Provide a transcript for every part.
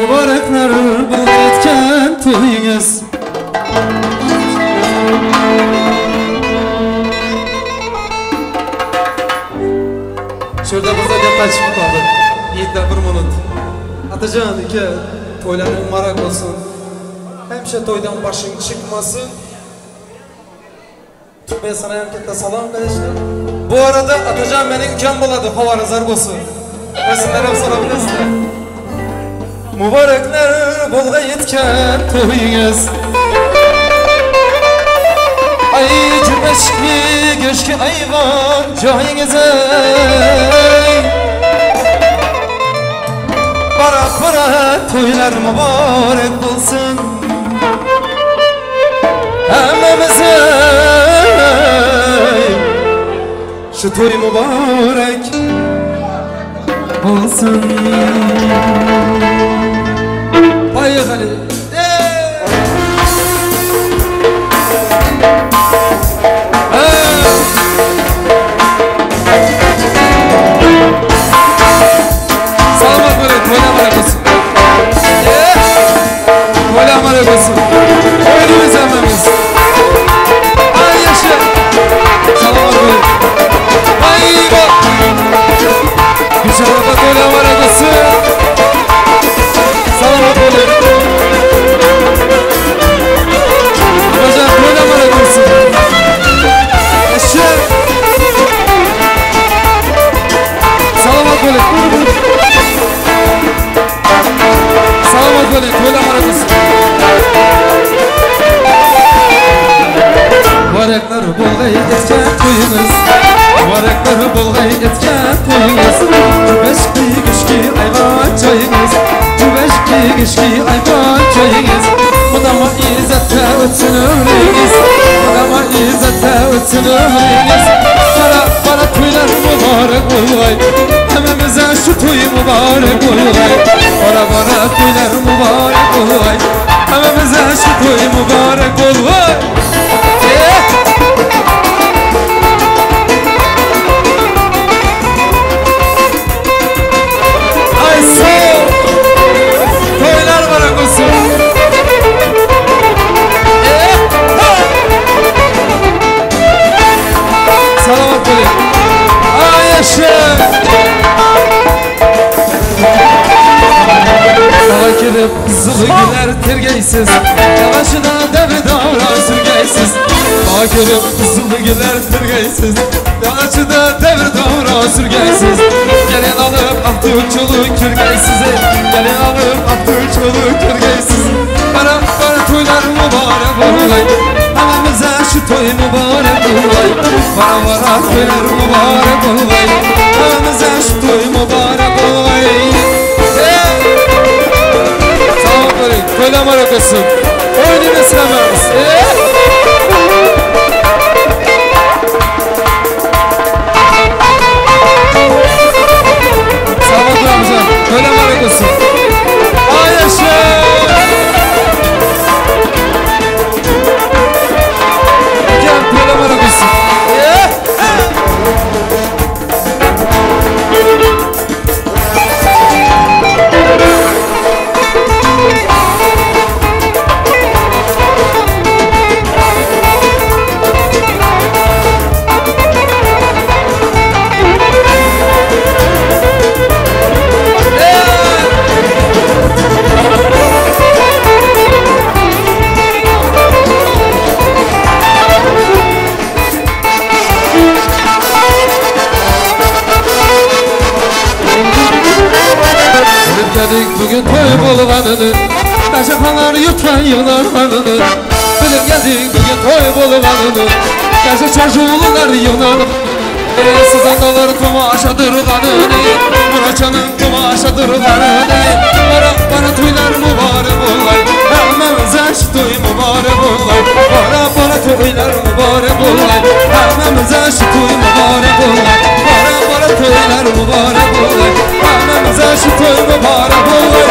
Mübarekler bol etken toyunuz. Şurada burada gel çıkıp kaldı. Yiğitler bir minut. Atacan iki toyların marak olsun. Hemşe toydan başın çıkmasın. Ben sana herkese salam kardeşler. Bu arada Atacan benim ülkem buladı. Hava zar olsun. Resimler hep sorabilirsiniz. Mübarekler bolga yetken toyunuz. Ay cübeşki göşki ayvan cahinize. Barak barak toylar mübarek olsun. Hemimize şu toy mübarek olsun. Hayır Ali. Salamat böyle toyla marakası. Toyla marakası. Toylumuz ememiz. Ay yaşa. Salamat böyle. Ay bak. Güzel bak toyla marakası. Salamat böyle. Hocam toyla marakası. Yaşa. Salamat böyle. Salamat böyle. Toyla marakası. Varaklar bolgay etken toyunuz. Varaklar bolgay etken toyunuz. Cübeşki güşki ayvan çayınız. Cübeşki güşki ayvan çayınız. Odama izzette ötsün ömrünüz. Odama izzette ötsün ömrünüz. Para toylar mübarek olay. Hemimize şu toy mübarek olay. Para toylar mübarek olay. Hemimize şu toy mübarek olay. Ay sağ toylar mübarek olsun. Salamat böyle. Ay yaşa. Sağa girip zılı güler tergeysiz. Yavaşına devre davran sürgeysiz. Sağa girip zılı güler tergeysiz. Yavaşına devre davran sürgeysiz. Gelin alıp ahtır çoluk kürgeysiz. Gelin alıp ahtır çoluk kürgeysiz. Para toylar mübarek olay. Hemimize şu toy mübarek olay. Para toylar mübarek olay. Hemimize şu toy mübarek olay. Toyla marakası. Oynayın istemez. Salamat Ramazan. Toyla marakası. Ay yaşa. Gel toyla marakası. Bugün toy bolğanını, Qaşıqlar yutan yığınarğanını. Bilib geldik bugün toy bolğanını, Qaşı çocuqlar yığınarğanını. Sızandalar tomaşadırğanını, Muraçanın tomaşadırğanını. Bana toylar mübarek olay, Hemimize şu toy mübarek olay. Bana toylar mübarek olay, Hemimize şu toy mübarek olay. Bana toylar mübarek olay, Hemimize şu toy mübarek olay.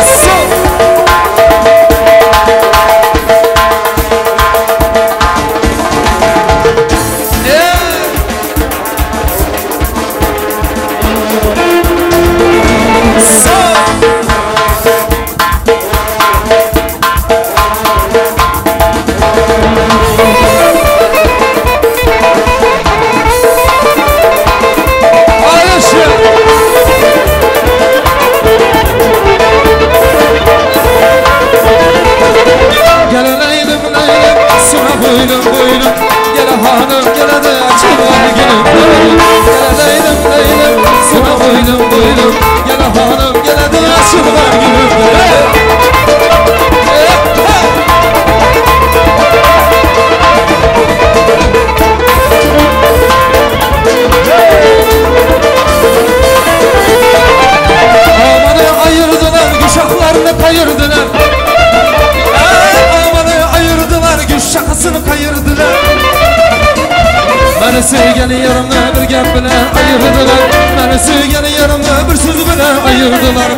Məni söygəni yarımda bir gəp bilen ayırdılar. Məni söygəni yarımda bir söz bilen ayırdılar.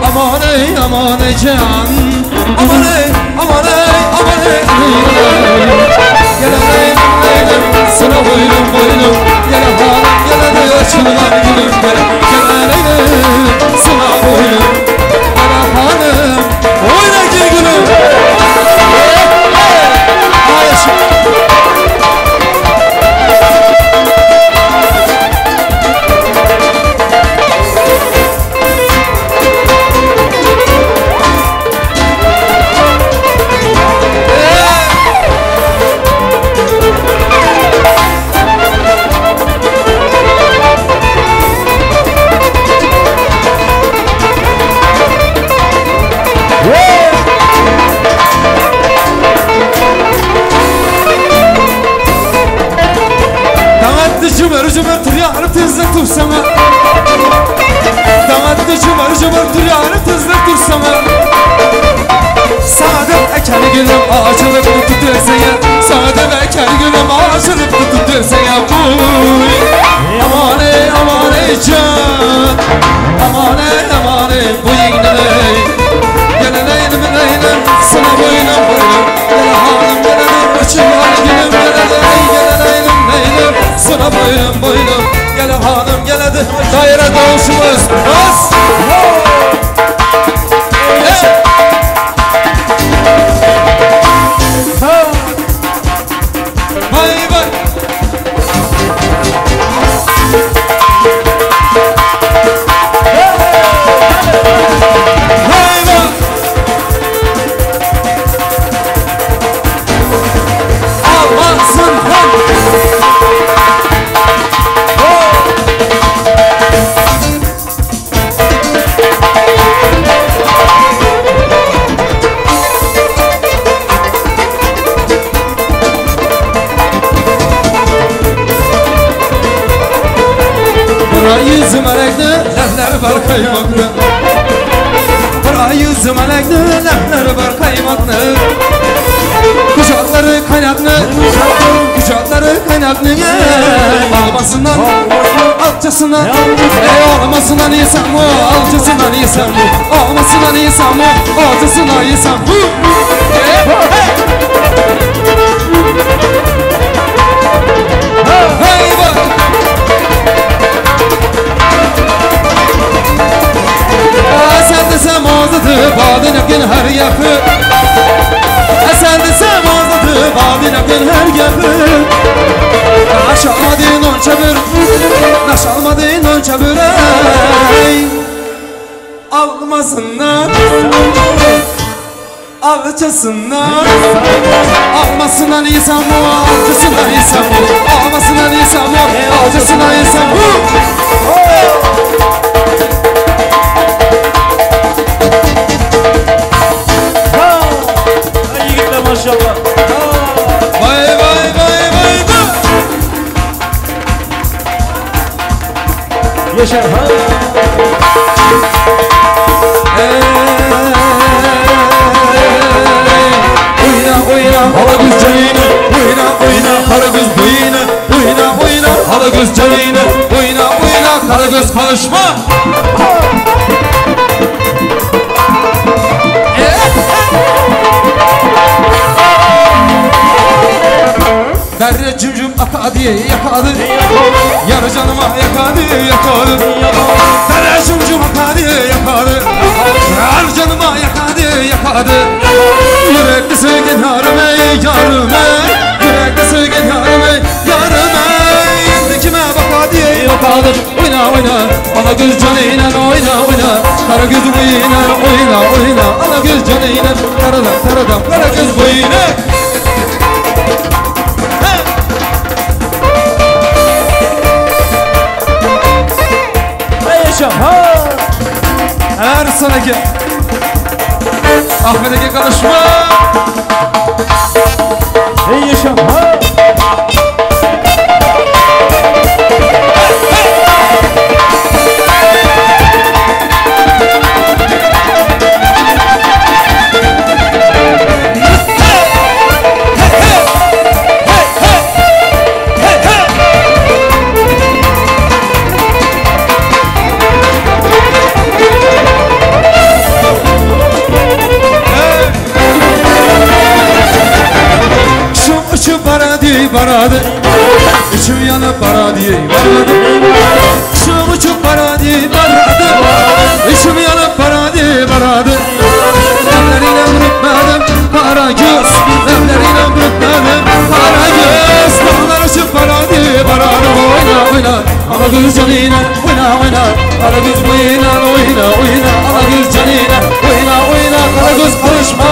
Aman ey can, aman ey Gele leylim leylim sana boylum Gele halim gele de açılan gülüm Gele leylim sana boylum Gele halim oyna ki gülüm Cumar tur yarım tezler tursana Dağattı cumar tur yarım tezler tursana Sağda ekeni gülüm açılıp tutursana Sağda ekeni gülüm açılıp tutursana Aman ey can Aman ey bu yiğneley Gele leylim sana boynum Gele halim gele açılan gülüm Gele leylim sana boynum Gele hanım gele de daire doğuşumuz Bas! Vay vay! Yüzüm alekli, lefleri var kaymaklı Yüzüm alekli, lefleri var kaymaklı Kucakları kaynaklı, Almasından, alçasından Almasından yesem mi, alçasından yesem mi Almasından yesem mi, alçasından yesem mi Hey bak Sen desem ağzıdı badin yapın her yapı Sen desem ağzıdı badin yapın her yapı Naş almadın on çabır Naş almadın on çabır Almasınlar Alçasınlar Almasınlar insan mı Alçasınlar insan mı Almasınlar insan mı Alçasınlar insan mı Maşallah. Vay vay vay vay vay. Yaşa. Oyna hala kız canine. Oyna hala kız boyuna. Oyna hala kız canine. Oyna hala kız konuşma. Derre cümcüm akadı yakadı Yarı canıma yakadı Derre cümcüm akadı yakadı Yarı canıma yakadı Yürekli sevgin yarım ey Yürekli sevgin yarım ey Şimdi kime bakadı yakadı Oyna Ana göz canıyla oyna Kara göz boyuna oyna Ana göz canıyla taradam Kara göz boyuna Her sonraki Ahmet'e konuşma Ey yaşam ha baradı İçim yanıp baradiye baradı İçim uçup baradiye baradı İçim yanıp baradiye baradı Evleriyle bürütmedim kara göz Evleriyle bürütmedim kara göz Dağlar uçup baradiye baradı Oyna oyna ala göz canıyla oyna oyna ala göz oyna oyna oyna ala göz canıyla oyna oyna ala göz konuşma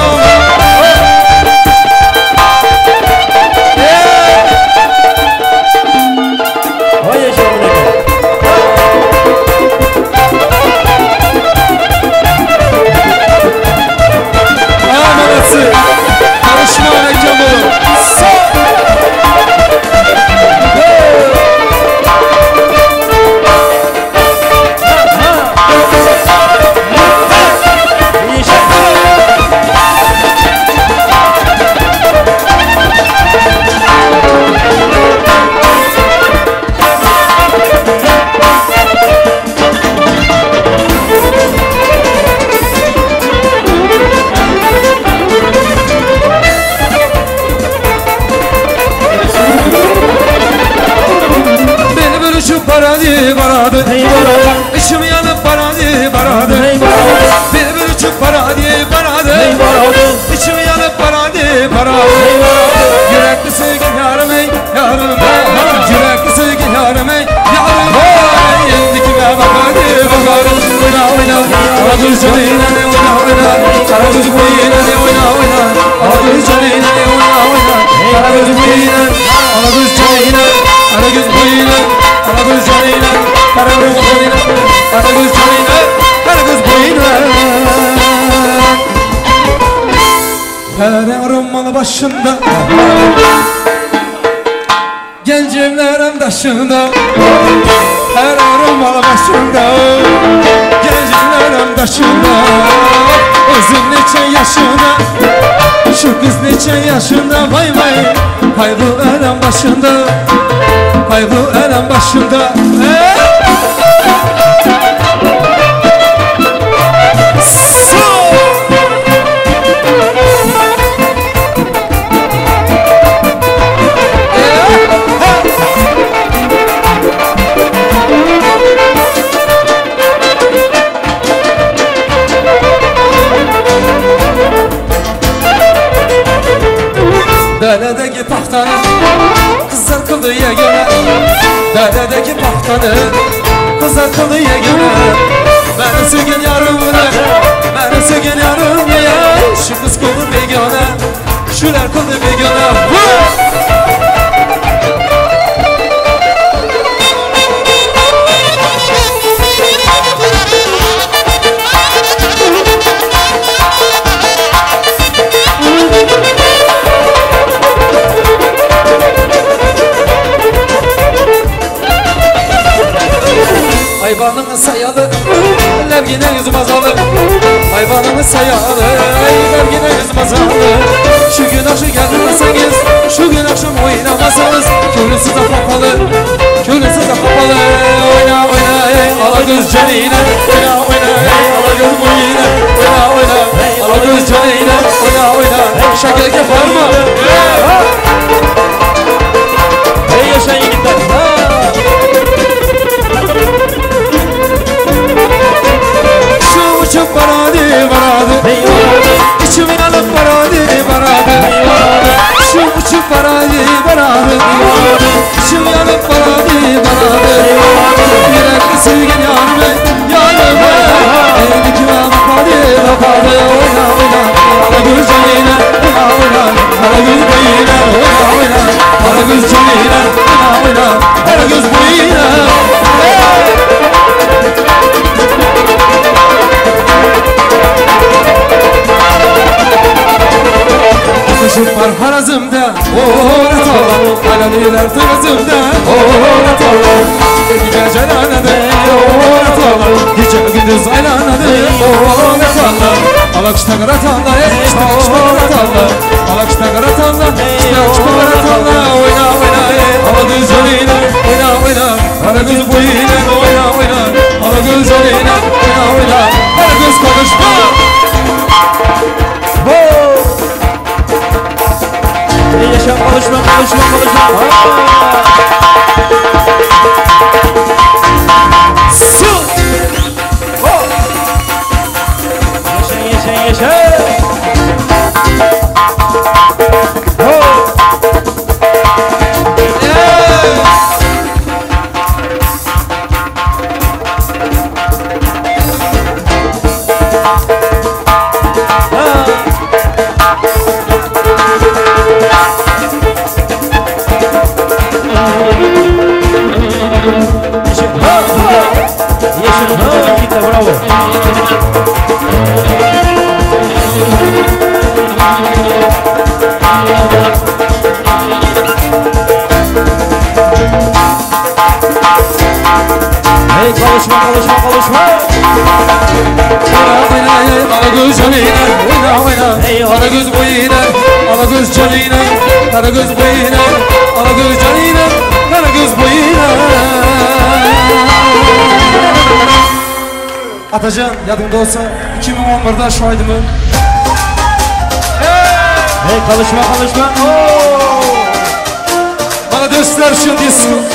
baradı İçim yanıp baradı baradı Bir uçup baradı baradı İçim yanıp baradı baradı Yürekli sevgin yarım ey yarım Yürekli sevgin yarım ey yarım Yendikime bakardı bakarım Oyna oyna ala göz canıyla ne oyna oyna Kara göz boyuyla ne oyna oyna Ala göz canıyla ne oyna oyna Kara göz boyuyla ala göz canıyla Kara göz boyuyla ala göz canıyla Kara göz boyuyla kara göz canıyla Kara göz boyuyla Her aromalı başında Gencimlerin taşında Her aromalı başında Gencimlerin taşında Özün neçe yaşında Şu kız neçe yaşında Vay vay Hay bu elem başında Hay bu elem başında Dağdaki pahtanı kızlar kıldı yegene Dağdaki pahtanı kızlar kıldı yegene Beni sögen yarımını Beni sögen yarım ya Şu kız kıldı begane Şular kıldı begane Hayvanımı sayalı, levgine yüzüm azalı Hayvanımı sayalı, levgine yüzüm azalı Şu gün akşam gelmezseniz, şu gün akşam oynamasanız Kölüsüz de kapalı, kölüsüz de kapalı Oyna oyna ey ala göz canıyla Oyna oyna ey ala göz boyuyla Oyna oyna ala göz canıyla Oyna oyna şakak yapar mı? Hey yaşa yiğitler Uçup baradı baradı İçim yanıp baradı baradı Şu uçup baradı baradı İçim yanıp baradı baradı Yürekli sevgin yanıma yanıma Eldikime bakardı bakardı Oyna oyna ala göz canıyla Oyna oyna ala göz boyuyla Oyna oyna ala göz canıyla Oyna oyna ala göz boyuyla Kuşum var harazımda Oğrat Allah Alaniler tırazımda Oğrat Allah Gece celanadı Oğrat Allah Gece gündüz aylanadı Oğrat Allah Alakışta karat Allah Alakışta karat Allah Alakışta karat Allah Alakışta karat Allah Oyna oyna ala göz canıyla Oyna oyna ala göz boyuyla Oyna oyna ala göz canıyla Oyna oyna ala göz konuşma yaşam konuşma konuşma konuşma Atacan, yadımda olsa 2011'da şahidim. Hey, kalışma. Bana dostlar şu disco.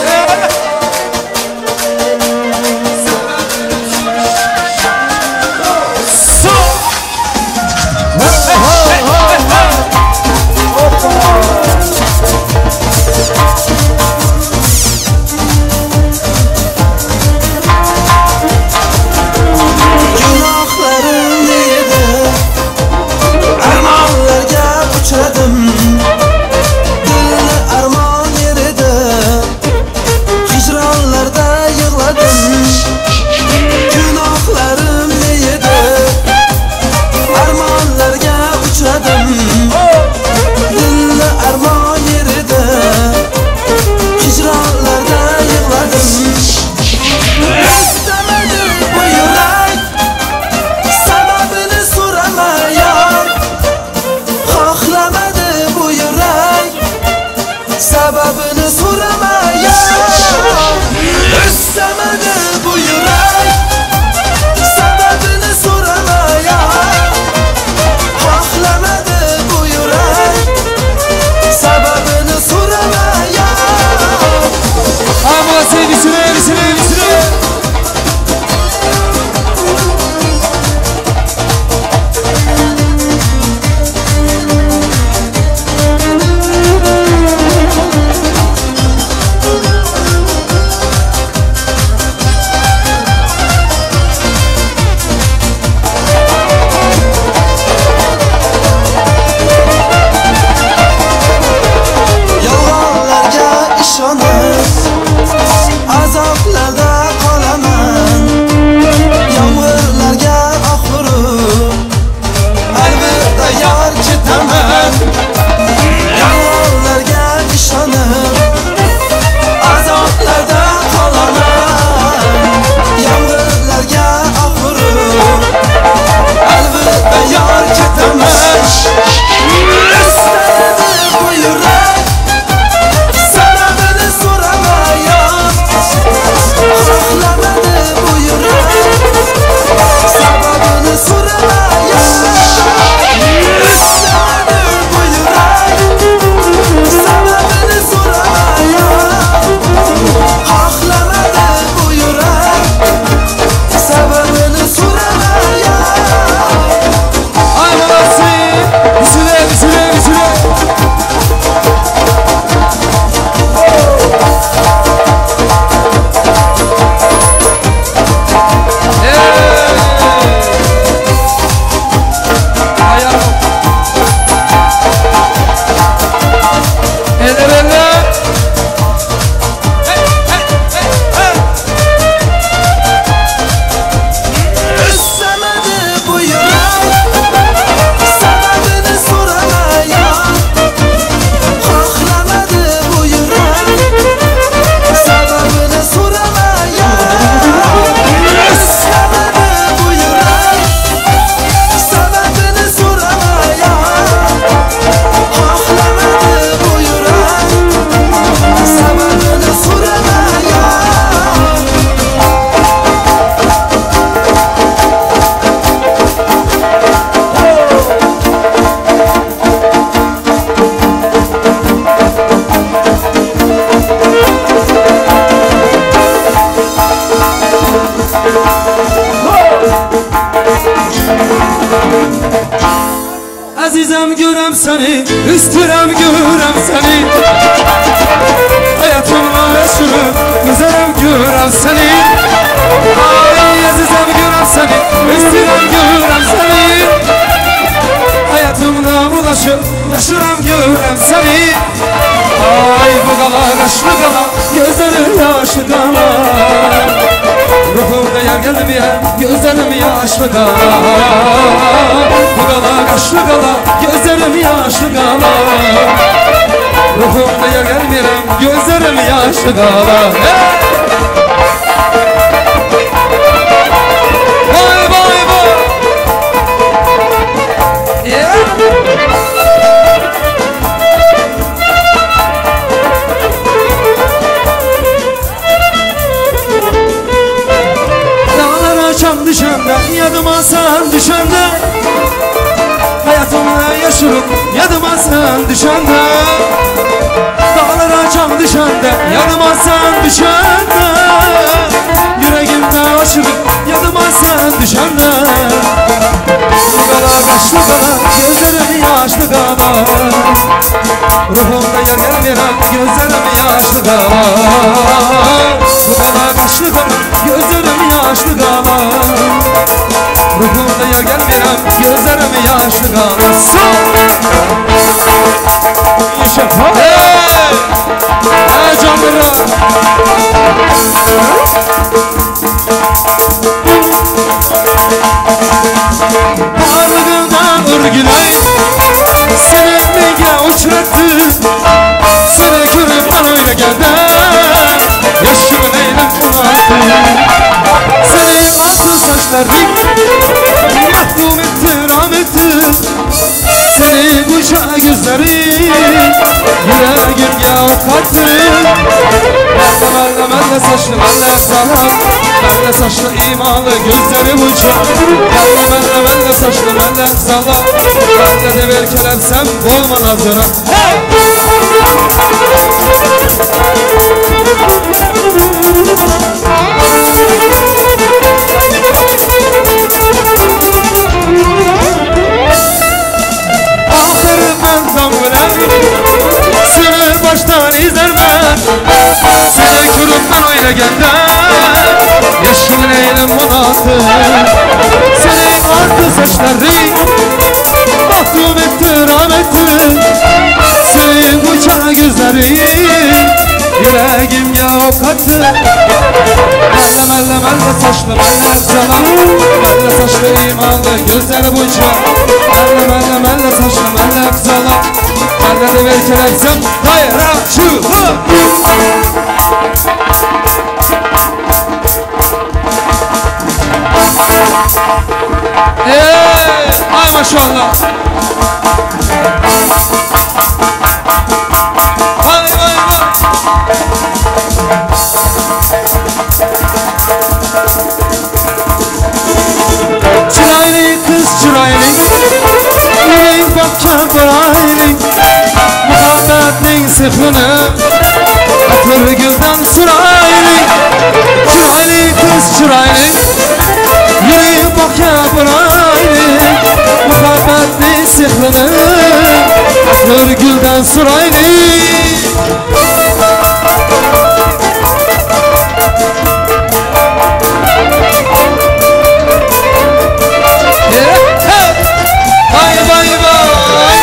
Azizem görem seni, üstürem görem seni. Hayatımla yaşırım, güzelim görem seni. Ay azizem görem seni, üstürem görem seni. Hayatımla bulaşıp yaşırım görem seni. Ay bu gala, kaşlı gala, gözlerim yaşlı gala. Ruhumda yer gelmeyen gözlerim yaşlı gala. Bu gala kaşlı gala gözlerim yaşlı gala. Ruhumda yer gelmeyen gözlerim yaşlı gala. Vay vay vay. Çam düşende, yadıma sen düşende. Hayatımla yaşırım, yadıma sen düşende. Dağlara çam düşende, yadıma sen düşende. Yüreğimde aşırım, yadıma sen düşende. Bu gala kaşlı gala, gözlerim yaşlı gala. Ruhumda yer gelmeyen gözlerim yaşlı gala. Bu gala kaşlı gala, gözlerim yaşlı gala. Ruhumda yer gelmeyen gözlerim yaşlı gala. Yaşa hey! Hey canlarım! Parlığından örgülay seninle uçrattı. Seni görüp bana öyle geldi. Yaşımın eylem unattı. Senin altın saçların mahkum etti, rahmetti. Seni kuşağı gözleri yüreğim yakattı. Melle saçlı, melle salam, melle saçlı imalı gözleri bucak. Melle saçlı, melle salam, melle de ver kelepsem olma nazara. Aferin ben zamgılar, seni baştan izler ben. Seni kürümden öyle geldi, yaşımın eylem monatı. Senin ardı saçları mahkum etti, rahmetti. Senin bıçağı gözleri yüreğim yakattı. Melle saçlı, melle salam, melle saçlı imanlı gözleri bıçağı. Melle saçlı, melle salam, melle de ver kelepsem dayra şu. Ay maşallah. Vay vay vay. Çıraylı kız çıraylı, yüreğin bakça paraylı. Muhabbetin sıfırını atır gülden sıraylı. Çıraylı kız çıraylı, yüreğin bakça paraylı. Muhabbetin sıfırını atır gülden sıraylı. Vay vay vay.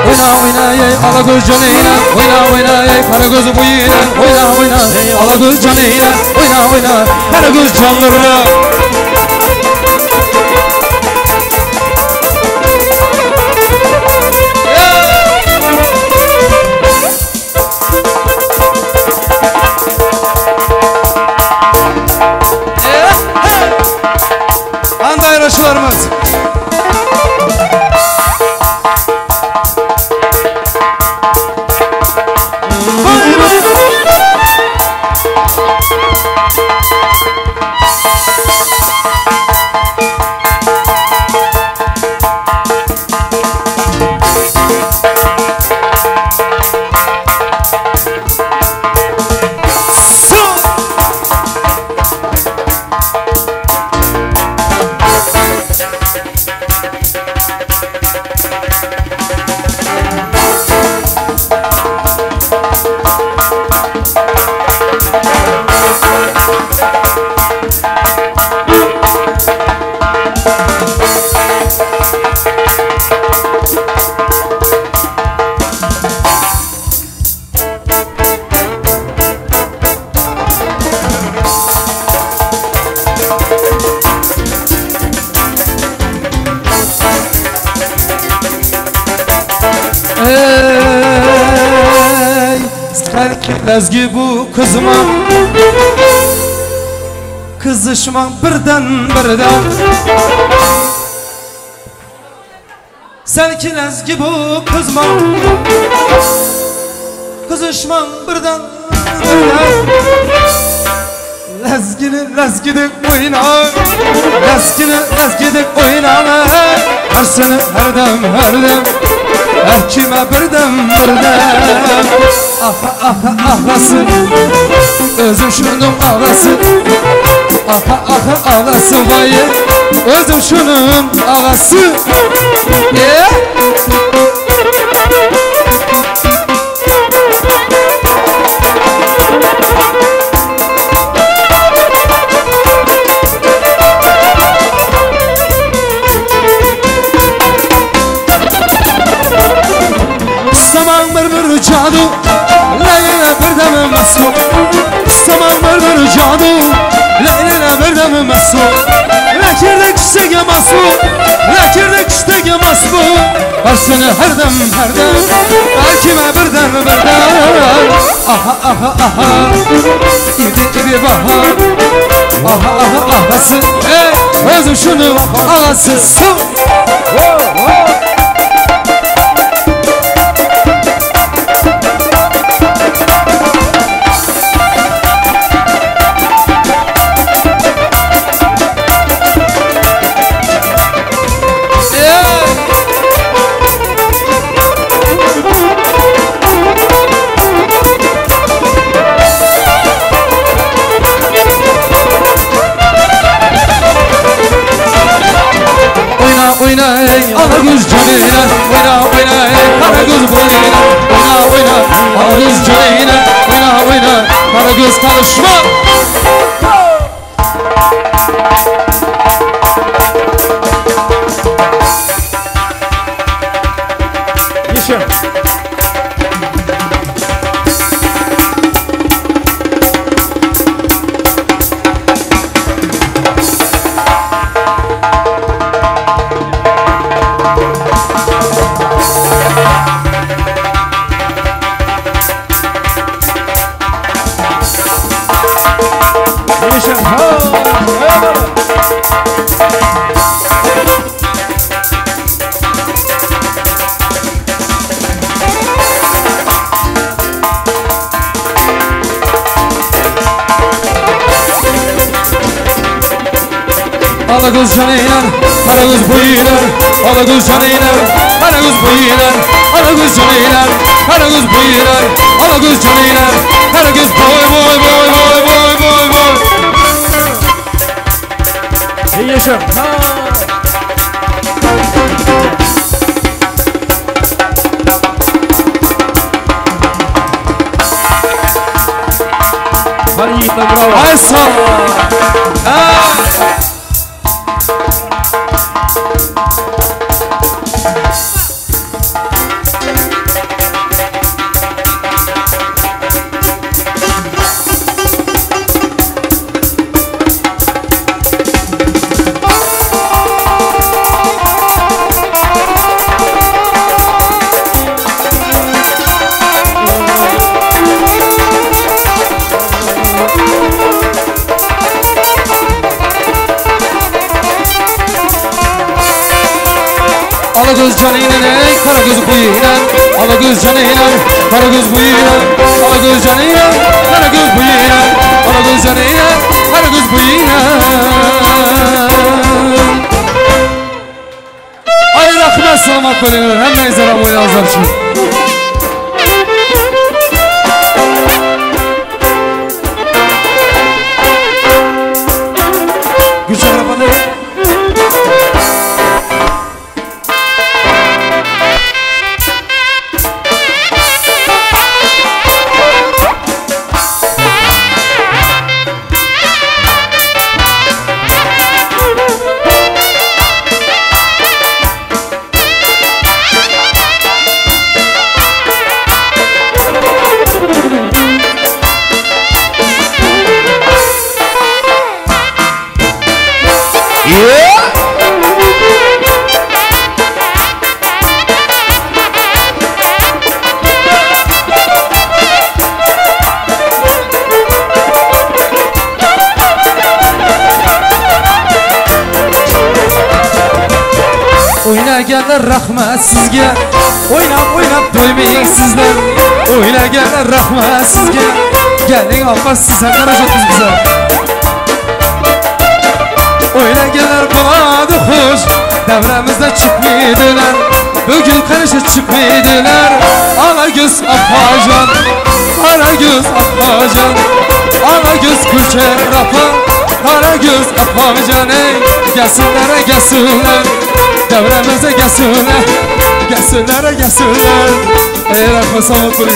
Oyna oyna yey alagöz canıyla, oyna oyna yey karagöz buyuyla, oyna oyna yey alagöz canıyla, oyna oyna karagöz canlarına. Anda yarışlarımız. Belki lezgi bu kızıma kızışmak birden. Selki lezgi bu kızma kızışmak birden. Lezgidek oynar, lezgidek oynar. Her sene her dem her kime birden. Ağası özüm şunun ağası. Ağası vayı özüm şunun ağası. Saman bir cadu, leyle bir deme masum. Saman bir cadu, leyle bir deme masum. Lekirdik iştege masum, lekirdik iştege masum. Her sene her dem, her kime birden. Aha, idi bahar. Ahası, özüm şunu ağası. Oyna ey Alagöz canıyla, oyna ey Karagöz boyuna. Oyna Alagöz canıyla, oyna Karagöz karışma. Yaşa. Alagöz canıyla, Karagöz boyuna. Alagöz canıyla, Karagöz boyuna. Alagöz canıyla, Karagöz boyuna. Alagöz canıyla, Karagöz boy. İyi yaşa. Hadi yiğitler bravo. Ay sağ ol. Alagöz canıyla, Karagöz boyuna. Alagöz canıyla, Karagöz boyuna. Alagöz canıyla, Karagöz boyuna. Alagöz canıyla, Karagöz boyuna. Ay rahmet selamat böyleler. Hemen izlerim oyunu azlar için. Güçlü arabanı. O'ylaganlar rahmat sizga. O'ynab to'ymaying sizlar. O'ylaganlar rahmat sizga. Keling oppa sizga qarashingiz bizlar. O'ylaganlar bo'ladi xo'sh, davramizda chiqmaydilar. Bugün qarasha chiqmaydilar. Alagöz apajon, alagöz apajon, alagöz kulcha rapa, alagöz apajon ey. Gasunlar, gasunlar, davramizda gasunlar, gasunlar, gasunlar. Ey rahmat sağ olun.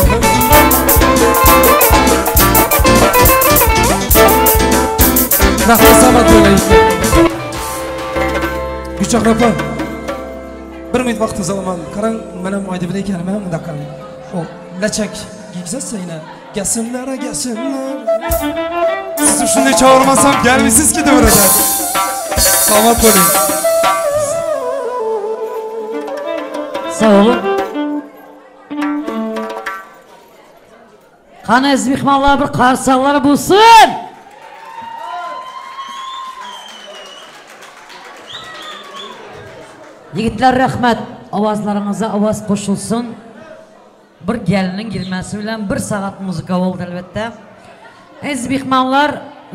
Rahmat sağ olun. Güçak rapa. Bir minut vaqtimiz olaman. Qarang, mana bu oyda bir ekan, mana bunda qarang. O lachak gigsasa yine. Gasunlar, gasunlar. Siz shunday chaqirmasam gelmaysiz-ki davraga. Salomat bo'ling. Sağ olun. Qani mehmonlar bir qarsaqlar bo'lsin. Yigitlar rahmat, ovozlaringizga ovoz qo'shilsin. Bir gelinin girmesi bilan 1 saat muzika oldu albatta. Aziz mehmonlar,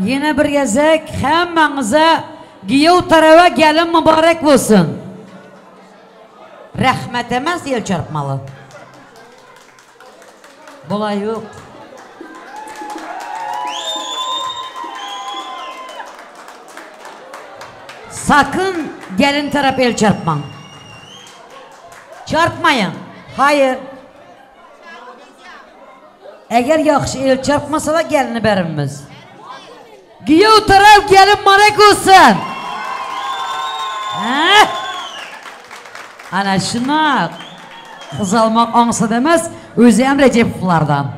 yana bir gezek hammangizga Giyov tarava gelin mübarek bo'lsin. Rahmat emas, el çarpmalı. Bulay yo'q. Sakın gelin taraf el çarpmang. Çarpmayın. Hayır. Eğer yaxşı el çarpmasa da gelini berimiz. Giyov taraf gelin mübarek olsun. Ana şuna kız almak ansa demez, özü hem Recep'lardan.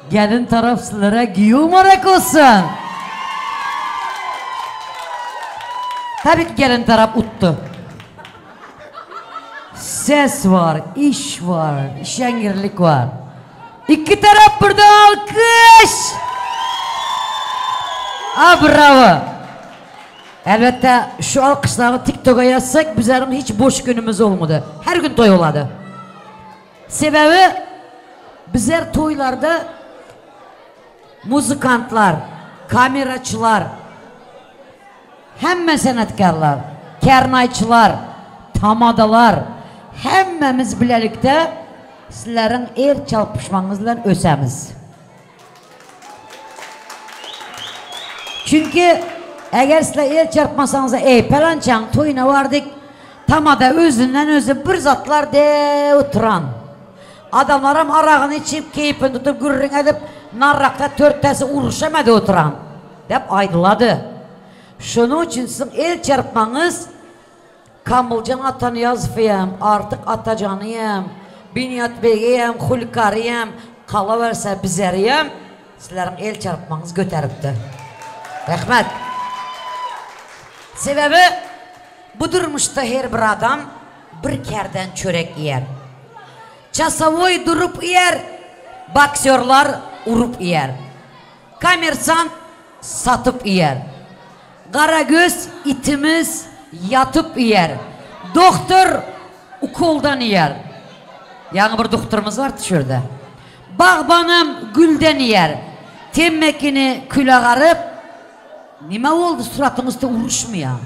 Gelin taraf sizlere Giyov mübarek olsun. Tabii ki gelin taraf uttu. Ses var, iş var, işengirlik var. İki taraf burada alkış. Bravo. Elbette şu alkışları TikTok'a yazsak bizlerin hiç boş günümüz olmadı. Her gün toy oladı. Sebebi bizler toylarda muzikantlar, kameraçılar, hemme sanatkarlar, kernayçılar, tamadalar, hemmemiz birlikte sizlerin el çalpışmanızla ösemiz. Çünkü eğer sizler el çarpmasanız ey pelançan toyuna vardık, tamada özünden özü bir zatlar de oturan. Adamlarım arağını içip keyfini tutup gürrün edip narrakta 4 tesi uğraşamadı oturan. Dep aydıladı. Şunun için sizin el çarpmanız Kamılcan atanı yazfıyam, artık atacanıyam, Binyat Bey'yem, Hulkarıyam, kalaverse bizeriyem, sizlerin el çarpmanız göteripti. Rahmet. Sebebi bu durmuşta her bir adam bir kerden çörek yer. Çasavoy durup yer, boksörler urup yer. Kamersan satıp yer. Karagöz itimiz yatıp yer. Doktor ukoldan yer. Yani bir doktorumuz var şurada. Bağbanım gülden yer. Temmekini kül ağarıp nime oldu suratınızda uruşmuyor.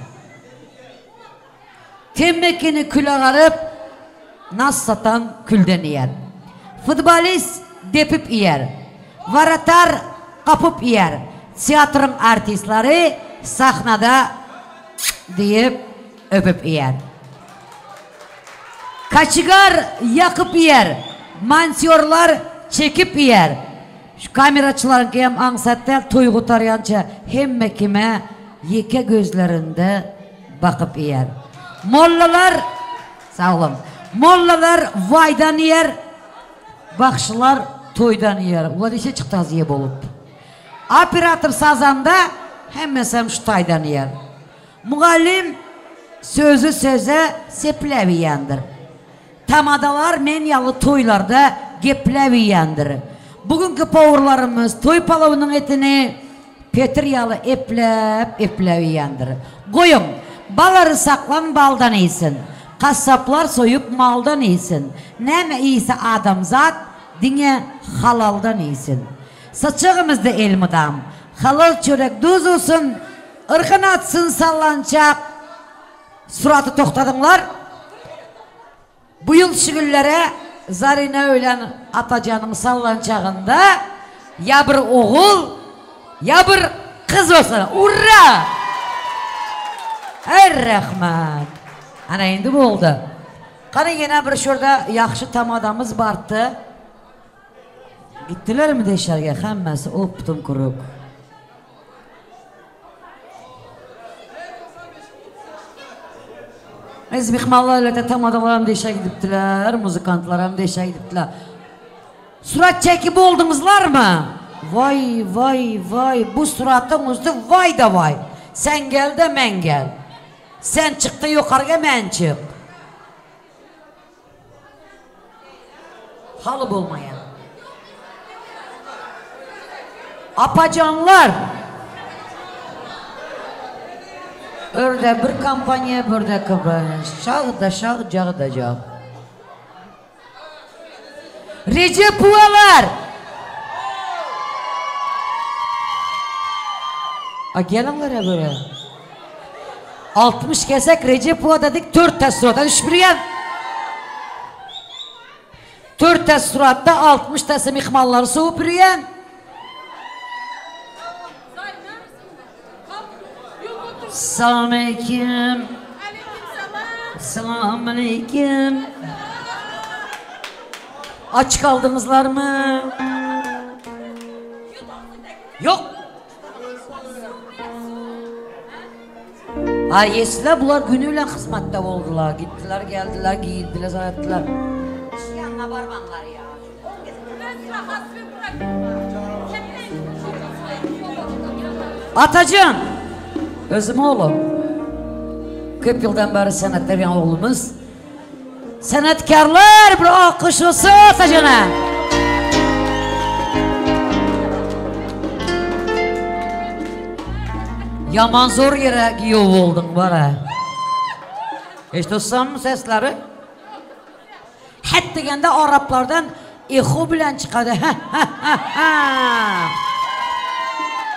Temmekini kül ağarıp nas satan külden yer. Futbolist depip yer. Varatar kapıp yer. Tiyatrın artistleri sahnada deyip öpüp yer. Kaçıgar yakıp yer. Mansiyonlar çekip yer. Şu kameraçıların ki hem ansattel toygu tarayanca hem kime yeke gözlerinde bakıp yer. Mollalar sağ olun. Mollalar vaydan yer. Bakşılar toydan yer. Ulan işe çıktı aziye bolup. Operatör sazanda hemmesem şu taydan yer. Muallim sözü söze sepleviyendir. Tamadalar menyalı toylarda gepleviyendir. Bugünkü powerlarımız toy palavının etini Petriyalı epleviyendir. Koyun Baları saklan baldan iyisin. Kasaplar soyup maldan iyisin. Neme iyisi adamzat, dine halaldan iyisin. Saçığımızda elmidam, halal çörek düz olsun, ırkın atsın sallanacak. Suratı toktadınlar. Bu yıl şigüllere Zarine öğlen atacanım sallanacağında ya bir oğul ya bir kız olsun. Urra! Her rahmet. Ana indi bu oldu. Kana yine bir şurada yaxşı tam adamız bardı. Gittiler mi deşerge? Hemmesi optum kuruk. Ezbihmallarla da tam adamlarım deşe gidiptiler, muzikantlarım deşe gidiptiler. Surat çekip oldunuzlar mı? Vay vay vay, bu suratımızda vay da vay. Sen gel de men gel. Sen çıktı yukarıya men çık. Halı bulmayan. Apacanlar. Örde bir kampanya, burada kampanya. Şağ da şağ, cağı da cağı. Recep Buvalar. Gelinler ya böyle. 60 kesek Recep Buva dedik, 4 test suratta düşürüyen. 4 test suratta 60 test mihmalları soğup yürüyen. Selamünaleyküm. Selamünaleyküm. Aç kaldınızlar mı? Yok. Ay yesiler bunlar günüyle hizmette oldular. Gittiler geldiler giyindiler zannettiler. Yanına barbanlar ya. Atacığım. Özüm oğlum. 40 yıldan beri sanatlar yan oğlumuz. Sanatkarlar bir alkış olsun Atacığına. Yaman zor yere giyiyor oldun bana. Hiç duysan mı sesleri? Het degende Araplardan eho bilen çıkadı.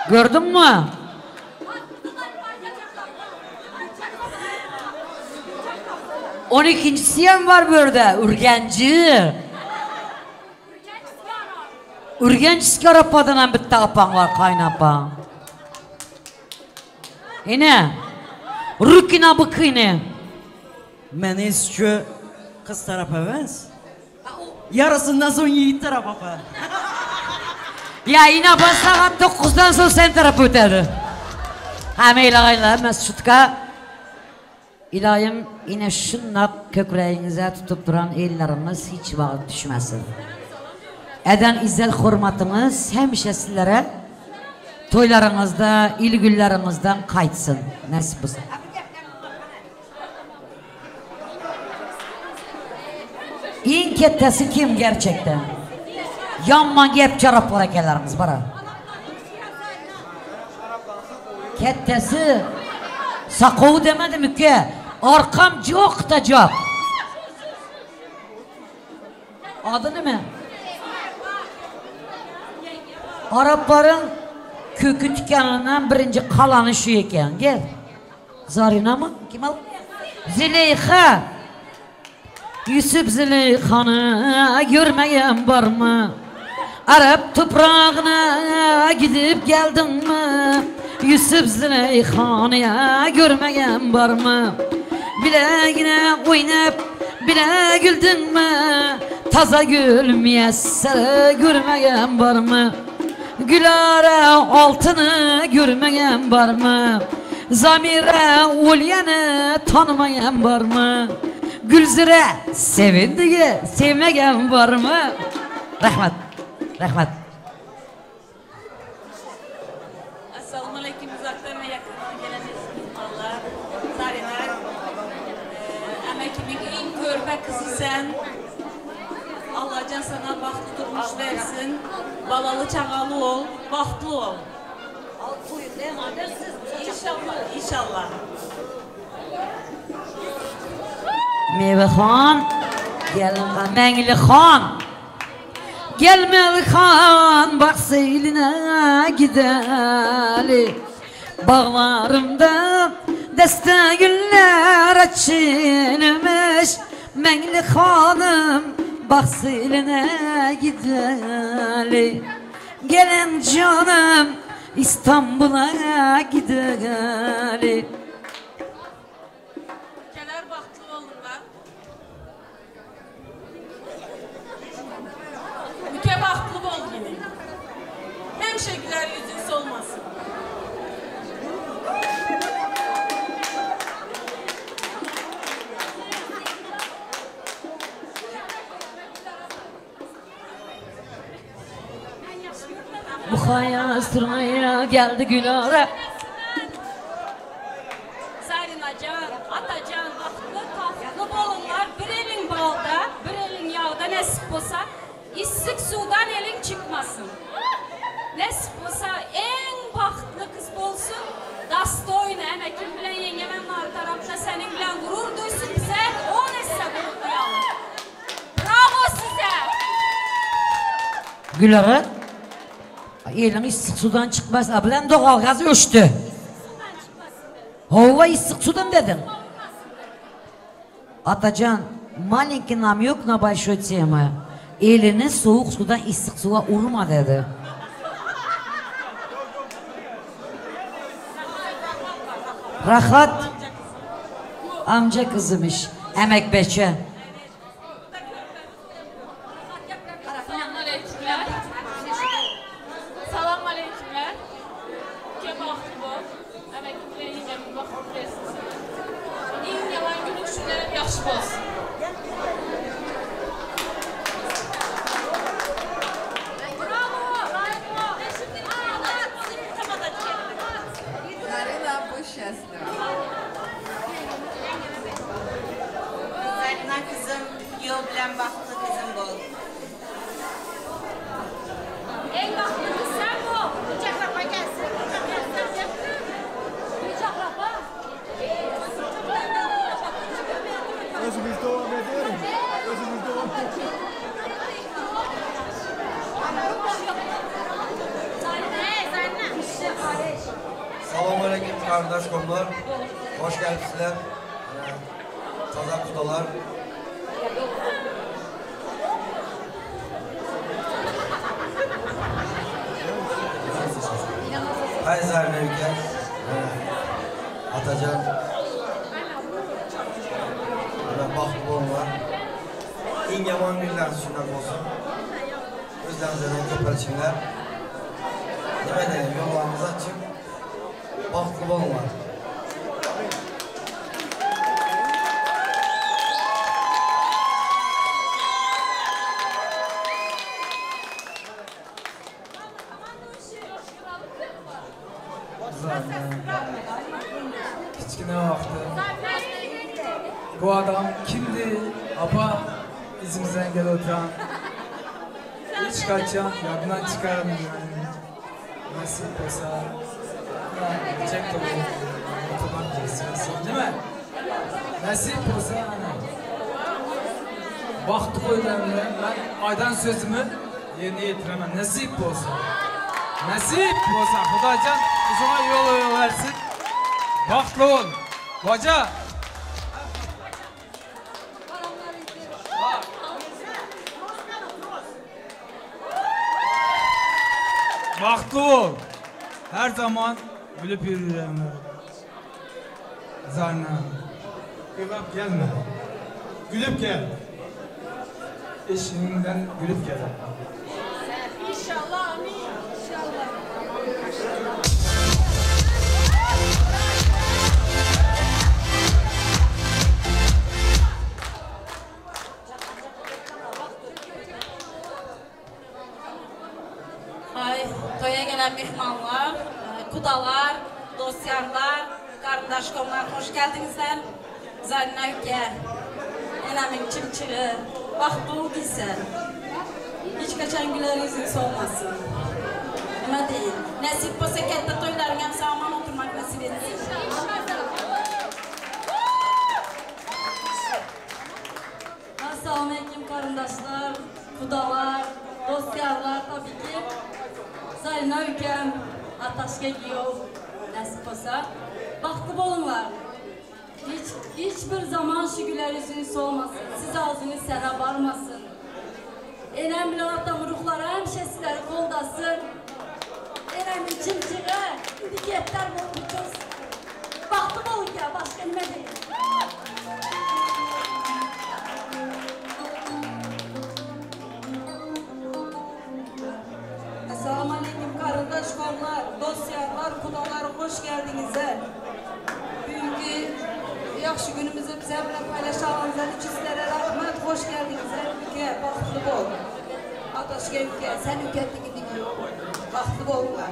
Gördün mü? On ikincisi yan var burada, Ürgenci. Ürgenci skarapadan bitti apan var, kaynapan. Yine, rükina bıkıyne. Men eski kız tarafı evez. Yarısından sonra yiğit tarafı. Ya yine basağı 9'dan sonra sen tarafı öteri. Hemeyle gayla, Mesut'ka. İlahim yine şunlap kökreğinize tutup duran ellerimiz hiç vakit düşmesin. Eden izzet hürmetimiz hemşe sizlere toylarınızda, ilgülerinizden kaytsın. Nasip olsun. En kettesi kim gerçekten? Yanman gep çarap hareketlerimiz bara. Kettesi Sakovu demedi mi ki? Arkam çok da çok. Adı ne mi? Arapların kökü tükeninden birinci kalanı şu eken. Gel. Zarina mı? Kim al? Züleyha. Yusuf Züleyha'nı görmeyen var mı? Arap toprağına gidip geldin mi? Yusuf Züleyha'nı görmeyen var mı? Bileğine oynayıp bile güldün mü? Taza gül müyessere görmeyen var mı? Gülara altını görmeyen var mı? Zamire ulyanı tanımayan var mı? Gülzire sevindiği sevmeyen var mı? Rahmet, rahmet. Assalamualaikum uzaktan ve yakından gelen insanlar. Zariler. Emekimin en körpe kızı sen. Allah can sana bahtlı durmuş versin. Balalı çağalı ol, bahtlı ol. İnşallah, inşallah. Meyvexon, gelin Menglixon. Gel Melixon, bak seyline gideli. Bağlarımda deste güller açılmış. Menglixonum, bak seyline gideli. Gelin canım, İstanbul'a gideli. Keler baktlı olurlar. Müke baktlı bol gibi. Hemşe güler yüzün solmasın. Bu hayastırmaya geldi Gülara. Zarinacan, Atacan, tatlı bolunlar bir elin balda, bir elin yağda nesip olsa, issik sudan elin çıkmasın. Nesip olsa en baktlı kız bolsun, dastoyna, emekim bilen yengemen var tarafta senin bilen gurur duysun bize, o nesse gurur duyalım. Bravo size! Gülara. Elin issik sudan çıkmaz. Ablan doğal gaz ölçtü. Hava issik sudan dedin. Atacan, malinki nam yok na большой tема. Elini soğuk sudan issik suya urma dedi. Rahat. Amca kızımış. Emek beçe. Salam aleykümler. Ke baktı bu. Emekim bilen yengemin baktı bilesiniz. İyi yalan günlük şunlarım yaxşı olsun. Zarina bu şesli. Zarina kızım, yol bilen baktı kızım bol. En baktı kız sen bu. Bıçaklapa gelsin. Bıçaklapa. Özümüz devam ediyorum. Özümüz devam ediyorum. Selamünaleyküm kardeş komlar. Hoş geldinizler. Taza kudalar. Hay Zarina ülke. Atacan. Baktı olma. En yaman günler şundan olsun. Özlemizden köpelçinler. Demeden yollarımıza açıp baktı olma. Kichkina vaqti. Bu adam kimdi? Apa izimizdan kelib o'tiran. Hech qachon yoddan chiqarmayman. Nasib bo'lsa, chek to'g'ri deysiz, nima? Nasib bo'lsa, ana. Vaqt qo'yganimda men oydan so'zimni yerga yetiraman. Nasib bo'lsa. Nasib bo'lsa, Xudojon bizga yo'l versin. Baxtli ol. Hoca. Baxtli ol. Her zaman bilip yürüyorum. Zarina. Gülüp gelme. Gülüp gel. Eşinden gülüp gel. İnşallah amin. İnşallah. Ay, toya gelen mehmanlar, kudalar, dostlarlar, kardeşkomlar hoş geldinizler. Zarina ülke, enamin çimçiri, baktı ol değilsen. Hiç kaçan güler yüzün solmasın. Ama değil. Nasip olsa kette toyların hem sağman oturmak nasip etsin. Selamünaleyküm karındaşlar, kudalar, dostlarlar tabii ki. Zarina ülkem, Ataşka Giyov, nasip olsa. Baktı bolunlar. Hiçbir zaman şu güler yüzünüz olmasın. Siz ağzınız sana varmasın. Önemli atam ruhlara hemşe sizleri koldasın. Önemli çimçiğe, diketler olmuşuz. Baktı bolun ya, başka ne değil. Selamünaleyküm karındaş kollar, dostlarlar, kudalar, hoş geldiniz. Bugünkü yaxşı günümüzü bize paylaşacağınızdan için sizlere rahmet, hoş geldiniz. Ülke, baktı bol. Ataşka ülke, sen ülketliğini diyor. Baktı bollar.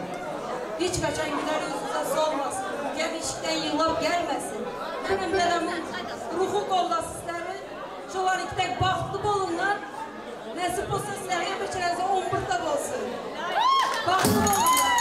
Hiç kaçan güler yüzünüze solmasın. Ülkem işten yıllap gelmesin. Benim dedemin ruhu kolda sizleri. Şu an ikiden baktı bolunlar. Nasip olsa sizlere geçirenize 11'de olsun. Baktı bolunlar.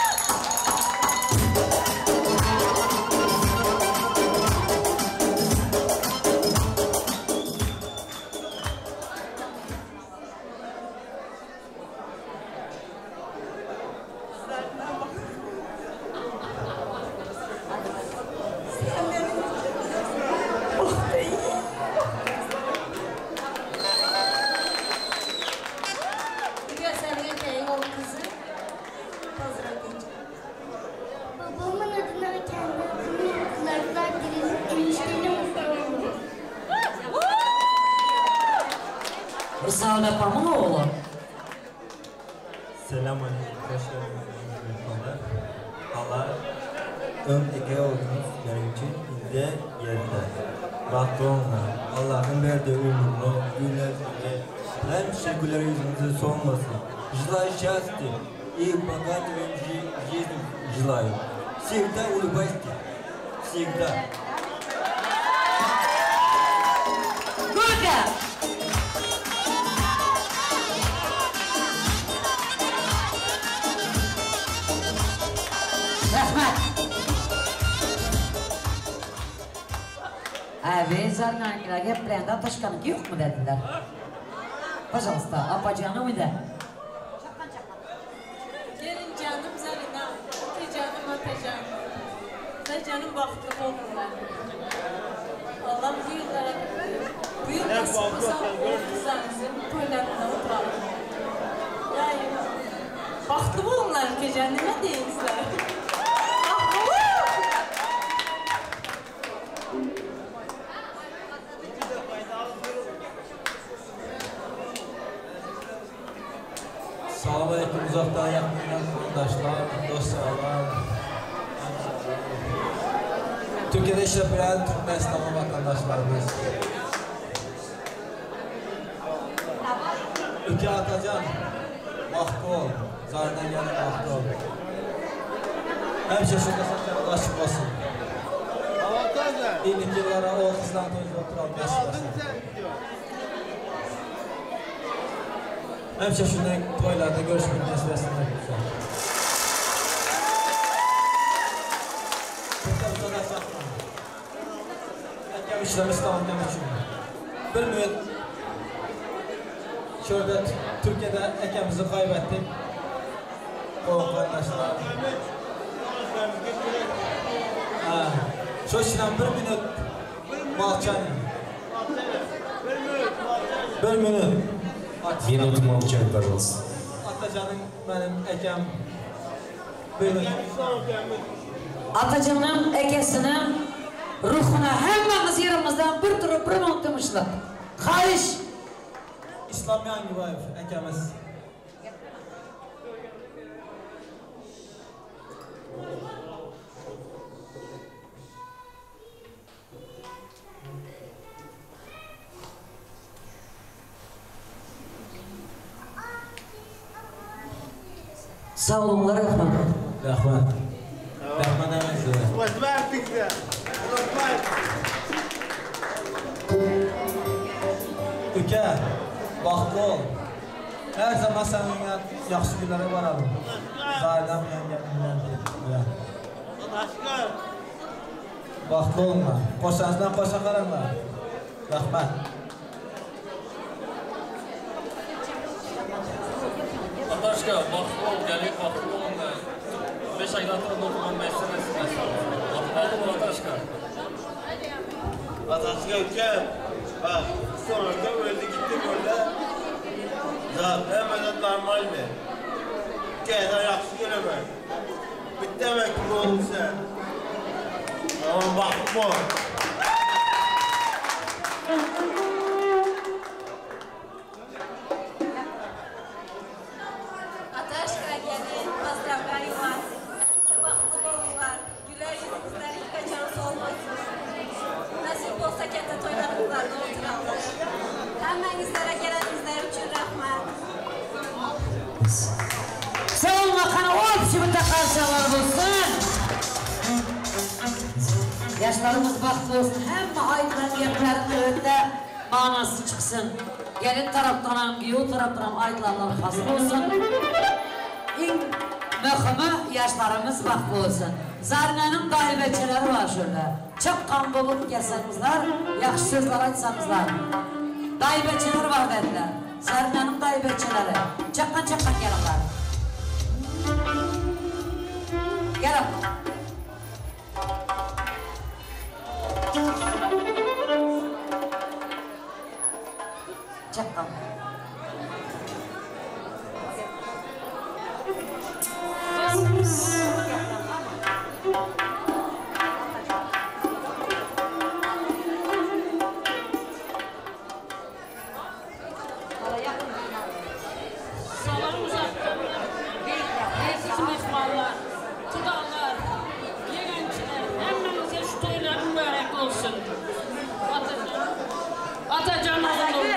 Babamın adına ve kendi adına kulaklar dirilip enişteyle mutlu oldum. Rısavet Apam'ın oğlu. Selamünaleyküm. Hoş geldiniz. Allah eke oldunuz benim için inde yerinde. Baktı onlar. Allah'ın verdiği umurlu günlerinde hem şekiller yüzünüzü solmasın. Желаю счастья и богатую жизнь желаю. Всегда улыбайтесь. Всегда. Gürge! Rahmet! Abi Zarnangiler geplerinde Ataşkan'ınki yok mu dediler? Pожалуйста, apacanı mı de? Gelin canım Zarina, canım Atacan. Sen canım baktı olurlar. Allah bu yıllara bu yıl nasip olsa o kızlarınızın toylarında oturalım. Yani baktı mı onlar ki cenneme değilsler. Selamünaleyküm uzaktan yakından arkadaşlar, dostlarlar. Türkiye'de işleyen Türkmenistanlı vatandaşlarımız. Ülke Atacan, vakti ol, Zarina gelin vakti ol. Hemşe şurada saçları açık olsun. İlk yıllara o kızdan toyucu oturalım. Hemşe şundan toylarda görüşmek nesibesinde güzel. Çok da çakma. Erken işlemi İslam'dan için. Bir mühür şurada Türkiye'de ekemizi kaybettik. O kardeşler. Şu işten bir minut malçayın. Bir minut. Minut молчать, пожалуйста. Atacan'ın benim ekem. Buyurun. Atacan'ın ekesinin ruhuna hemmemiz yerimizden bir durup bir unutmuşlar. Xahiş! İslam Yangibayev ekemiz. Sağ olunlar Rahman. Rahman. Rahman emekli. Ülke, baxtlı ol. Her zaman seninle yaxşı günlere varalım. Zahidem yengemden. Baxtlı olma. Qoşanızdan qoşa qaranlar. Rahman. Ataşka, baklı ol, gelip baklı olun da. 5 aydan sonra okuman meselesi. Atmalı mı Ataşka? Ataşka ülke, bak, sonunda öldü gitti böyle. Zaten hemen normal mi? Ülkeden yaxşı göremez. Bitti demek gibi oldu sen. Tamam baklı ol. Ataşka gelin, поздравляю вас. Baklı olurlar, güler yüzünüzler hiç kaçan solmasın. Nasip olsa kendi toylarınızlarda oturalım. Hemenizlere gelenizler için rahmet. Sağ olun bakanı, o hepsinde karşılar olsun. Yaşlarımız baktı olsun, hem aydıran yerlerin önünde manası çıksın. Gelin taraftan hem giyu taraftan aydıranlar hasıl olsun. En mühimi yaşlarımız baktı olsun. Zarne'nin dahibeçeleri var şöyle. Çok kan bulup gelsenizler, yaxşı sözler açsanızlar. Dahibeçeler var dediler. Zarne'nin dahibeçeleri. Çakkan gelirler. Gelin. Çakkan. Salam uzattım. Siz mehmanlar, kudalar, yegençiler, hemmenize şu toylar mübarek olsun. Atacan oğlum,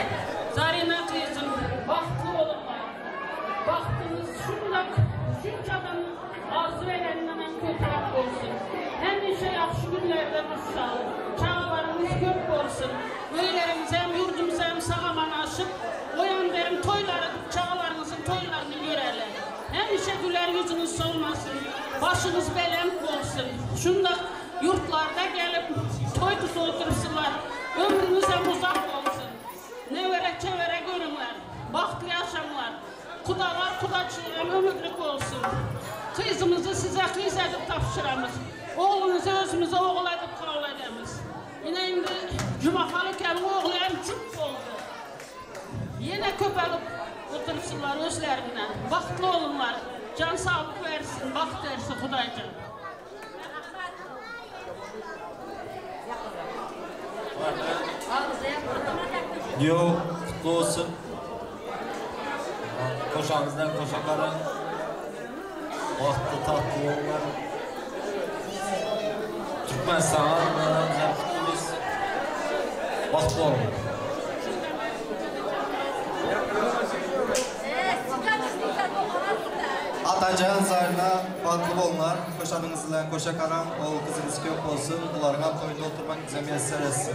Zarina kızım, bahtlı olunlar. Bahtınız şundak, şuncadan arzu edeninden kötülük olsun. Hemşe yaxşı günlerde müşal, çağlarımız köp olsun. Öylerimiz hem yurdumuz hem sağaman aşıp, o yanlarım toyları, çağlarınızın toylarını görerler. Hemşe güler yüzünüz solmasın, başınız belenk olsun. Şundak yurtlarda gelip toy tutu oturursunlar, ömrünüz hem uzak olsun. Ne verek çevere görünler, bahtlı yaşamlar, kudalar kudaçılar ömürlük olsun. Kızımızı size kız edip tapşıramız, oğlunuzu özümüze oğul edip kavul edemiz. Yine indi cumafalıken oğlu hem çok oldu. Yine köpelip otursunlar özlerinden, bahtlı olunlar, can sağlık versin, baht versin Kudaycan. Yo, kutlu olsun. Koşağınızdan koşakların vakti tatlı yollar. Türkmenistan'a güzel kutluyuz. Vakti olun. Atacan Zarna, baklı bollar, koşanınızla koşa karan, oğul kızınız köp olsun, ularına toyda oturmak bize müyesser etsin.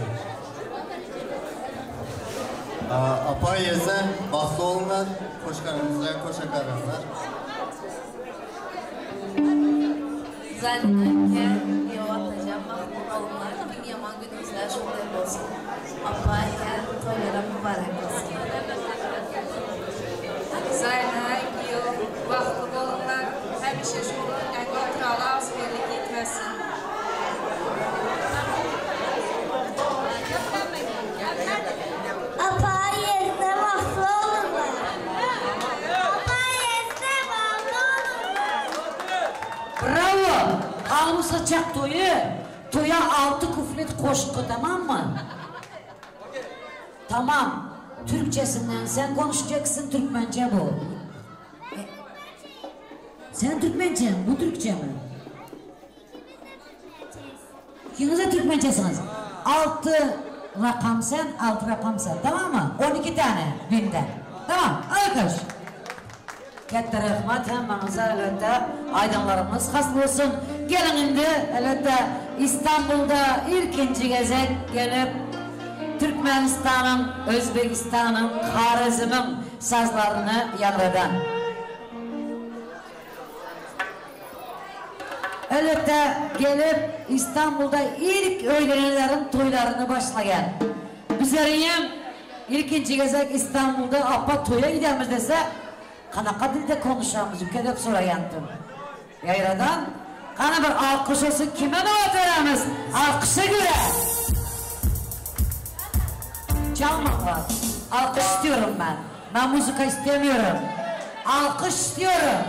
Apa yesen, baklı olunlar, koşkanınızla koşa karanlar. Zarina yo atacan baklı olunlar, bin yaman günümüzler şunlar olsun. Apa toylara mübarek olsun. Zarina yo baklı olunlar, hemşe şunlar oturala askerlik etmesin. Apa yerine baklı olurlar. Apa yerine baklı olurlar. Bravo! Almışsa çak toyu. Toya 6 kuflet koşku, tamam mı? Tamam. Türkçesinden sen konuşacaksın, Türkmence bu. Sen Türkmence mi? Bu Türkçe mi? İkiniz de Türkmencesiniz. 6 rakam sen, 6 rakam sen. Tamam mı? 12 tane binden. Tamam. Alkış. Katta rahmat hemmenize elbette aydınlarımız hasıl olsun. Gelin indi elbette İstanbul'da ilkinci gezek gelip Türkmenistan'ın, Özbekistan'ın, Harizm'in sazlarını yanreden. Elbette gelip İstanbul'da ilk öğlenlerin toylarını başlayan. Bizlerin ilkinci gezek İstanbul'da apa toya gidemiz dese Qanaqa dilde konuşamız, ülkedep sorayandım. Yayradan, qana bir alkış olsun, kime davet veremiz? Alkışa göre. Çalmaklar. Alkış istiyorum ben. Ben müzika istemiyorum. Alkış istiyorum.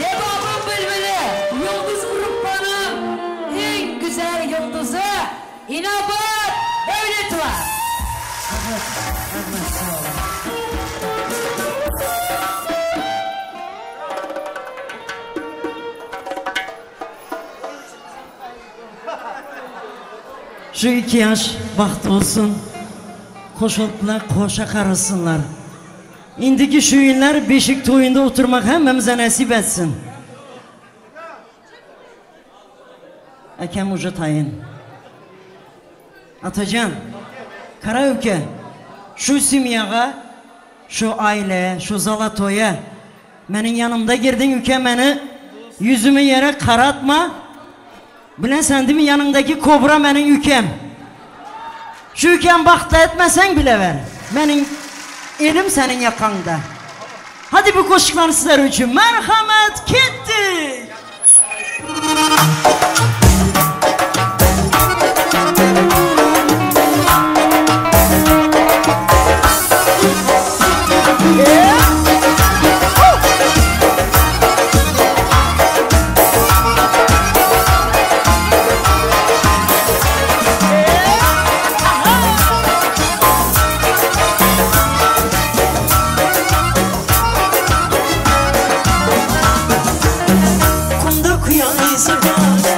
Lebabın bülbülü, yıldız gruplarının en güzel yıldızı İnabat Devlet var. Şu 2 yaş vaxt olsun, koşuldular, koşa karılsınlar. İndiki şu günler beşik toyunda oturmak hemmemize nasip etsin. Ekem ucu tayın. Atacan, Karaöke, şu simyağa, şu aile, şu zalatoya, benim yanımda girdin ülke beni, yüzümü yere karatma. Bilen sen değil mi yanındaki kobra benim ülkem. Şu ülkem baktı etmesen bile ver. Benim elim senin yakanda. Hadi bu koşuklar sizler için merhamet gitti. Kumda kuyan izi var.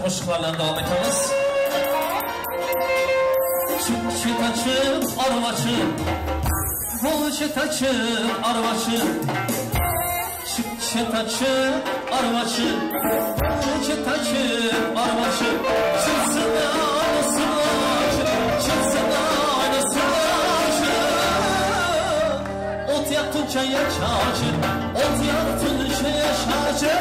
Qo'shiqlardan davom etamiz. Chetachi, arvachi, bu chetachi, arvachi. Chetachi, arvachi, bu chetachi, arvachi. Chetsina, sulachi, chetsina, sulachi. Ot yaptunca yaşachi, ot yaptunca yaşachi.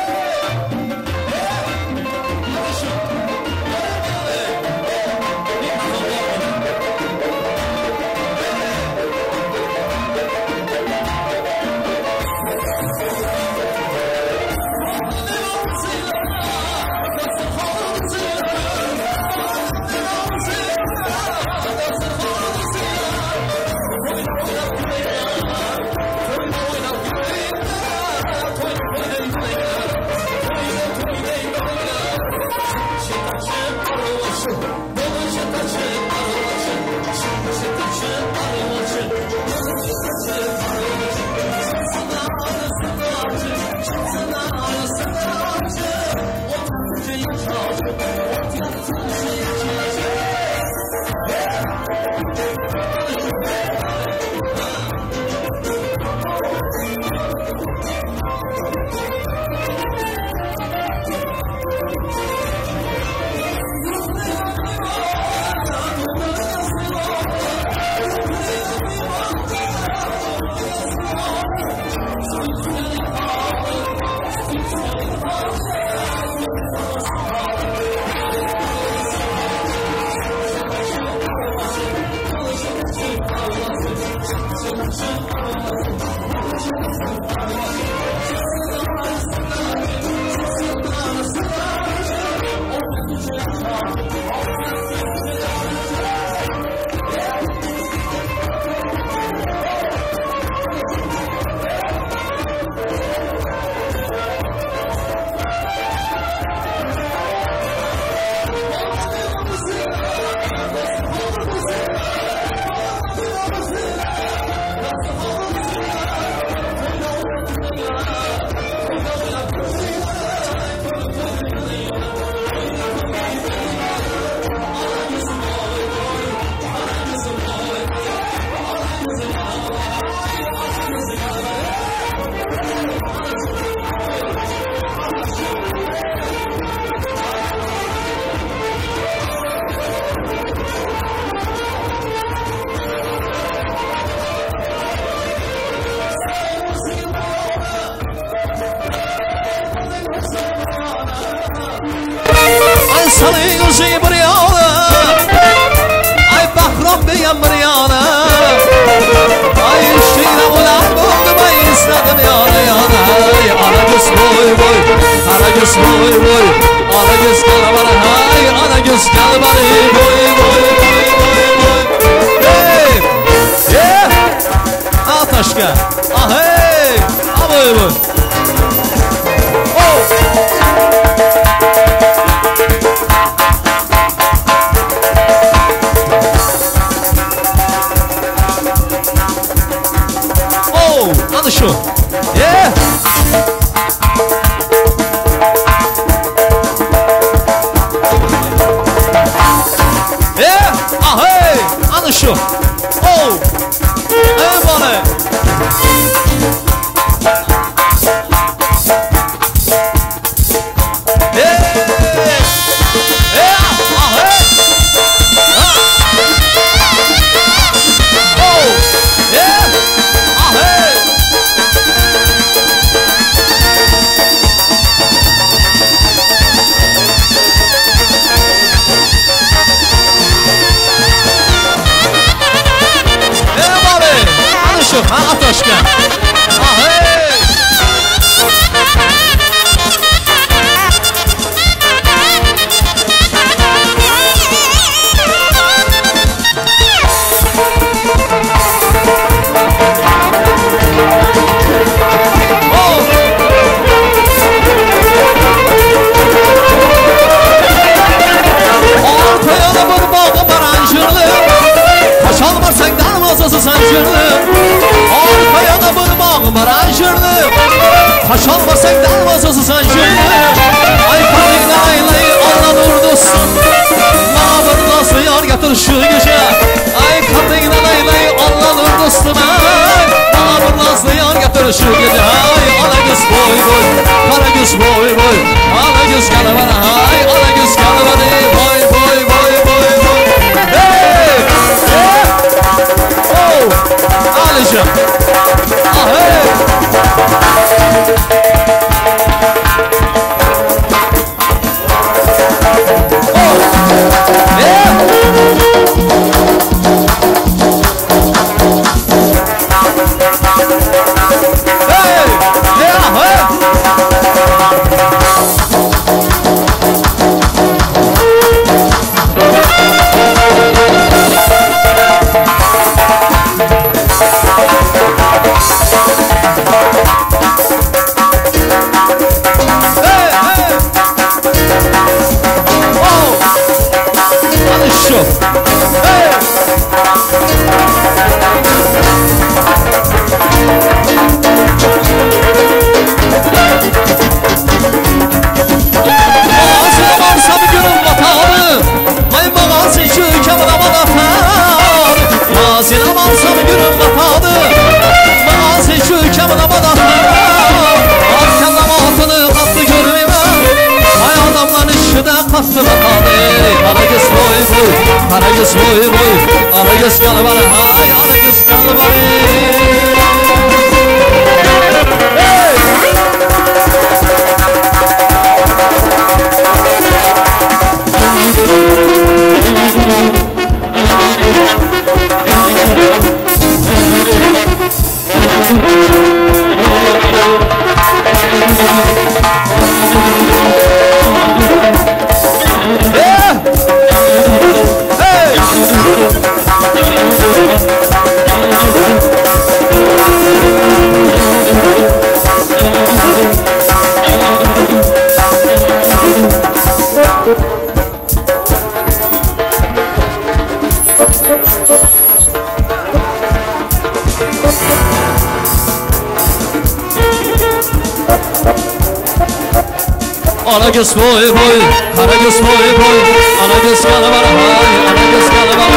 Ana göz boy boy, kara göz boy boy, ana göz kanı var hay, ana göz kanı var,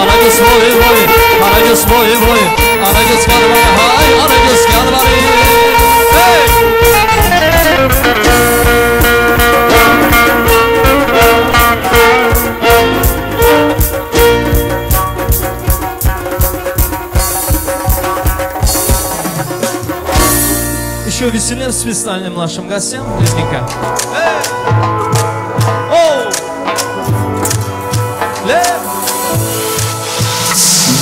ana göz boy boy, kara göz boy boy, ana göz kanı var hay, ana göz kanı var. Hey! Еще веселее с весной нашим гостям, близненько.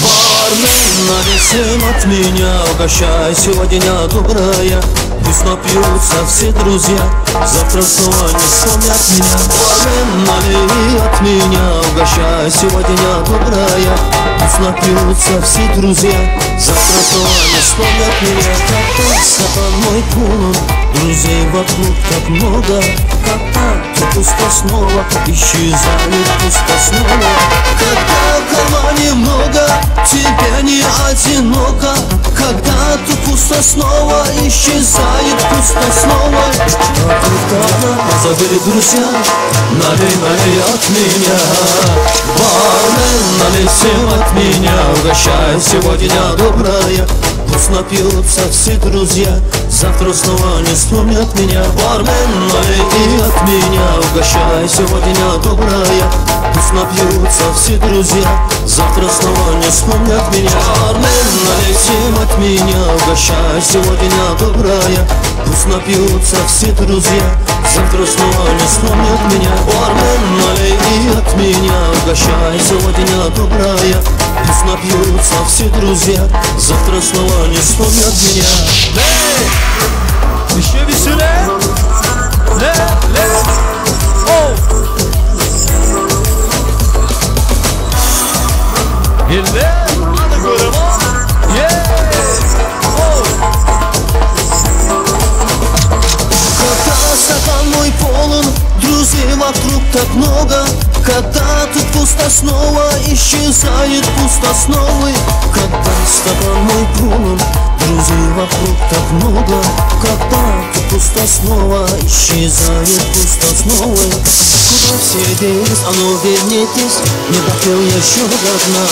Бармен, навесим от меня, угощай сегодня добрая. Пусть напьются все друзья, завтра снова не вспомнят меня. Бармен, налей от меня, угощай сегодня добрая. Пусть напьются все друзья, завтра снова не вспомнят меня. Как стакан мой полон, друзей вокруг так много. Как пусто снова, исчезает пусто снова. Когда кармане много, тебе не одиноко. Когда ты пусто снова, исчезает пусто снова. Позови друзья, налей, налей от меня. Бармен, налей всем от меня, угощай сегодня добрая. Пусть напьются все друзья, завтра снова не вспомнят меня. Бармен, налей от меня, угощай сегодня добрая. Пусть напьются все друзья, завтра снова не вспомнят меня. Бармен, налей всем от меня, угощай сегодня добрая. Пусть напьются все друзья, завтра снова не вспомнят меня. Бармен, налей от меня, угощай сегодня добрая. Пусть напьются все друзья, завтра снова не вспомнят меня. Еще веселее. Когда стакан мой полон, друзей вокруг так много. Когда тут пусто снова, исчезает пусто снова. Когда стакан мой полон, друзей вокруг так много. Когда тут пусто снова, исчезает пусто снова. Куда все делись, а ну вернитесь, не допил еще до дна.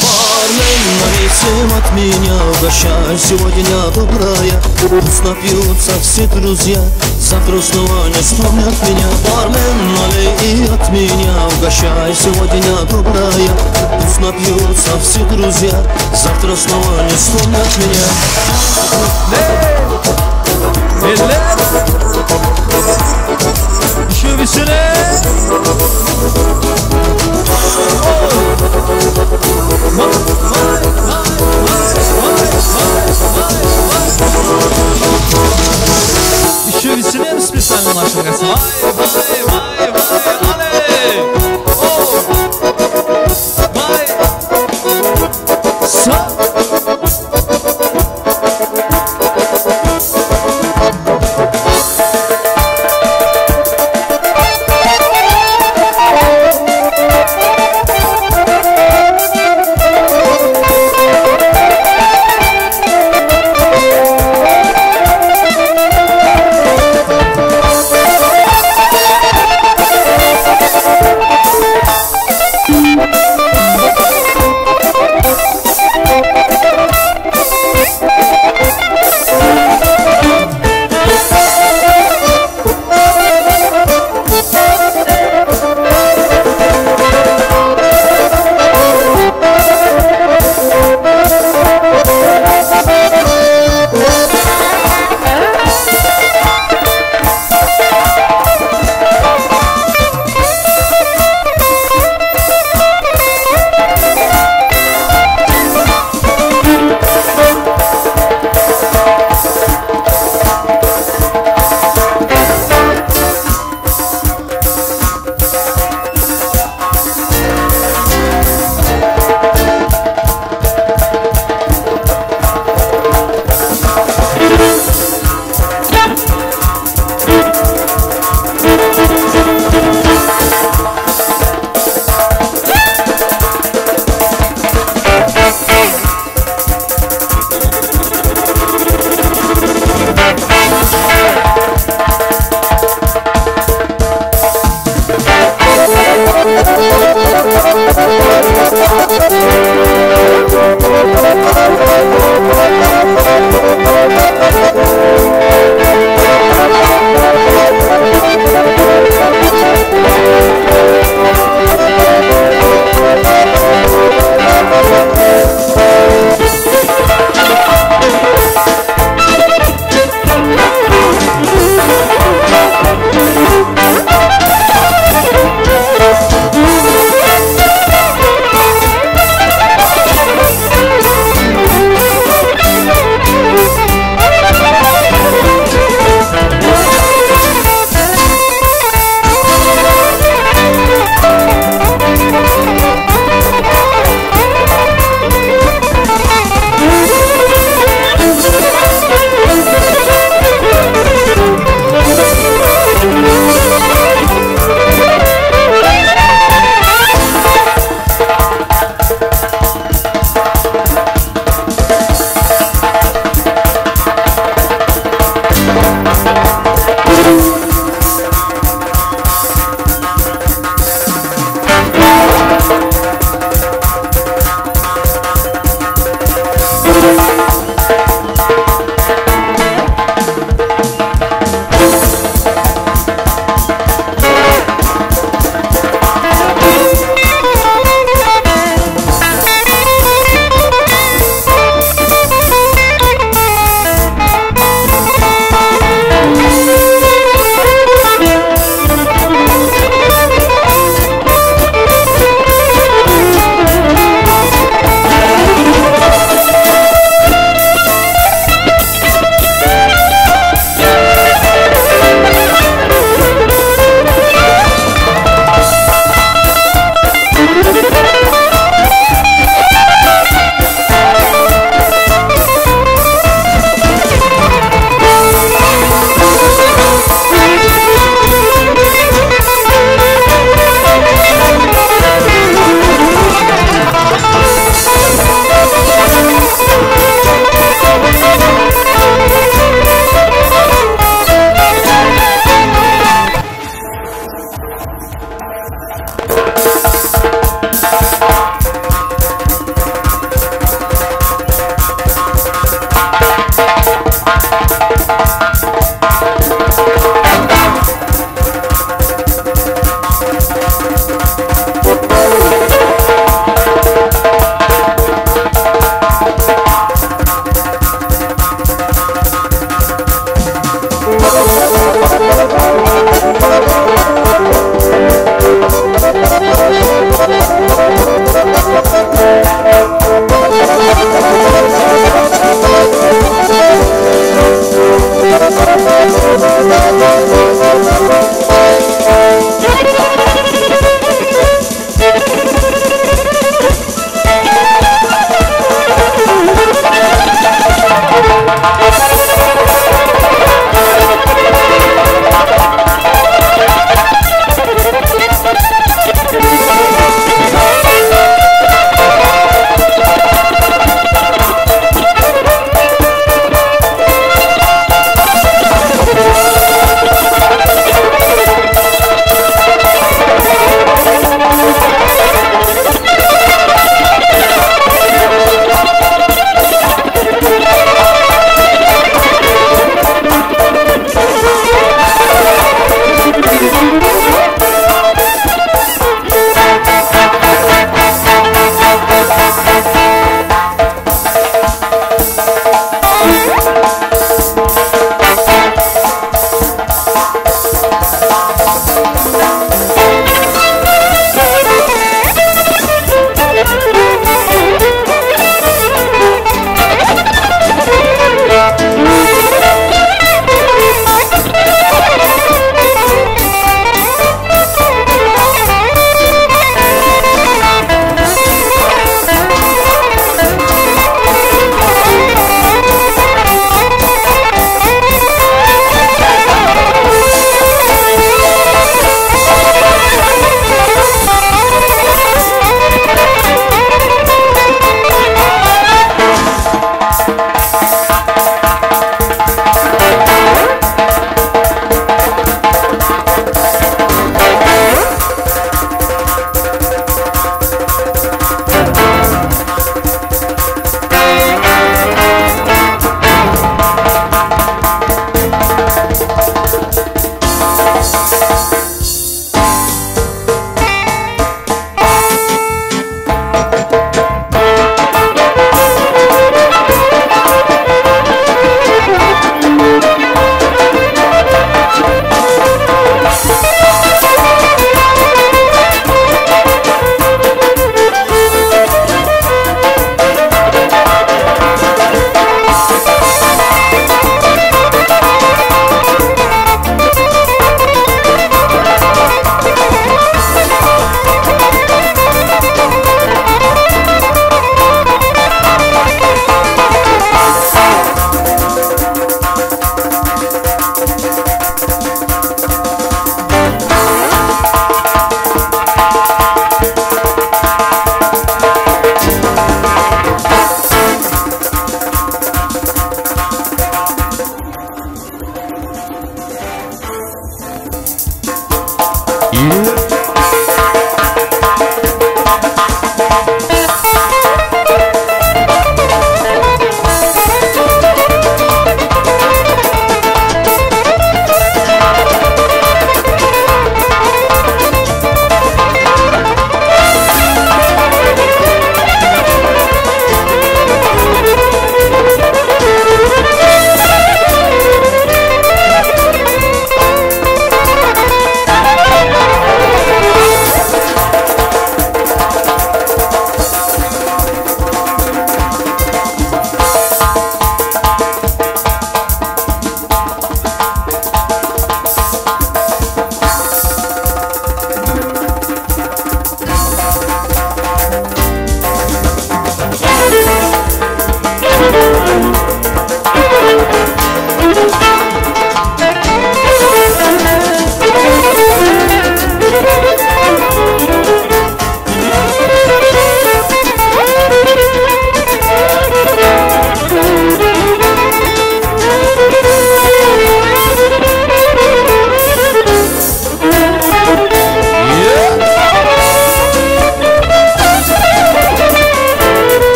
Бармен, налей всем от меня, угощай сегодня добрая. Пусть напьются все друзья, завтра снова не вспомнят меня. Бармен, налей от меня, угощай сегодня добрая. Пусть напьются все друзья, завтра снова не вспомнят меня. Еще веселее. Еще веселее специально нашим гостям.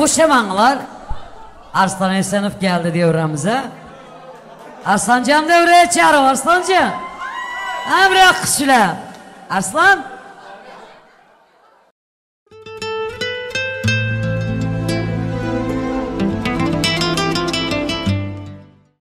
boşamanlar. Arslan Esenov geldi devremize. Arslancan devreye çağırın Arslancan. Emre akışıyla. Arslan.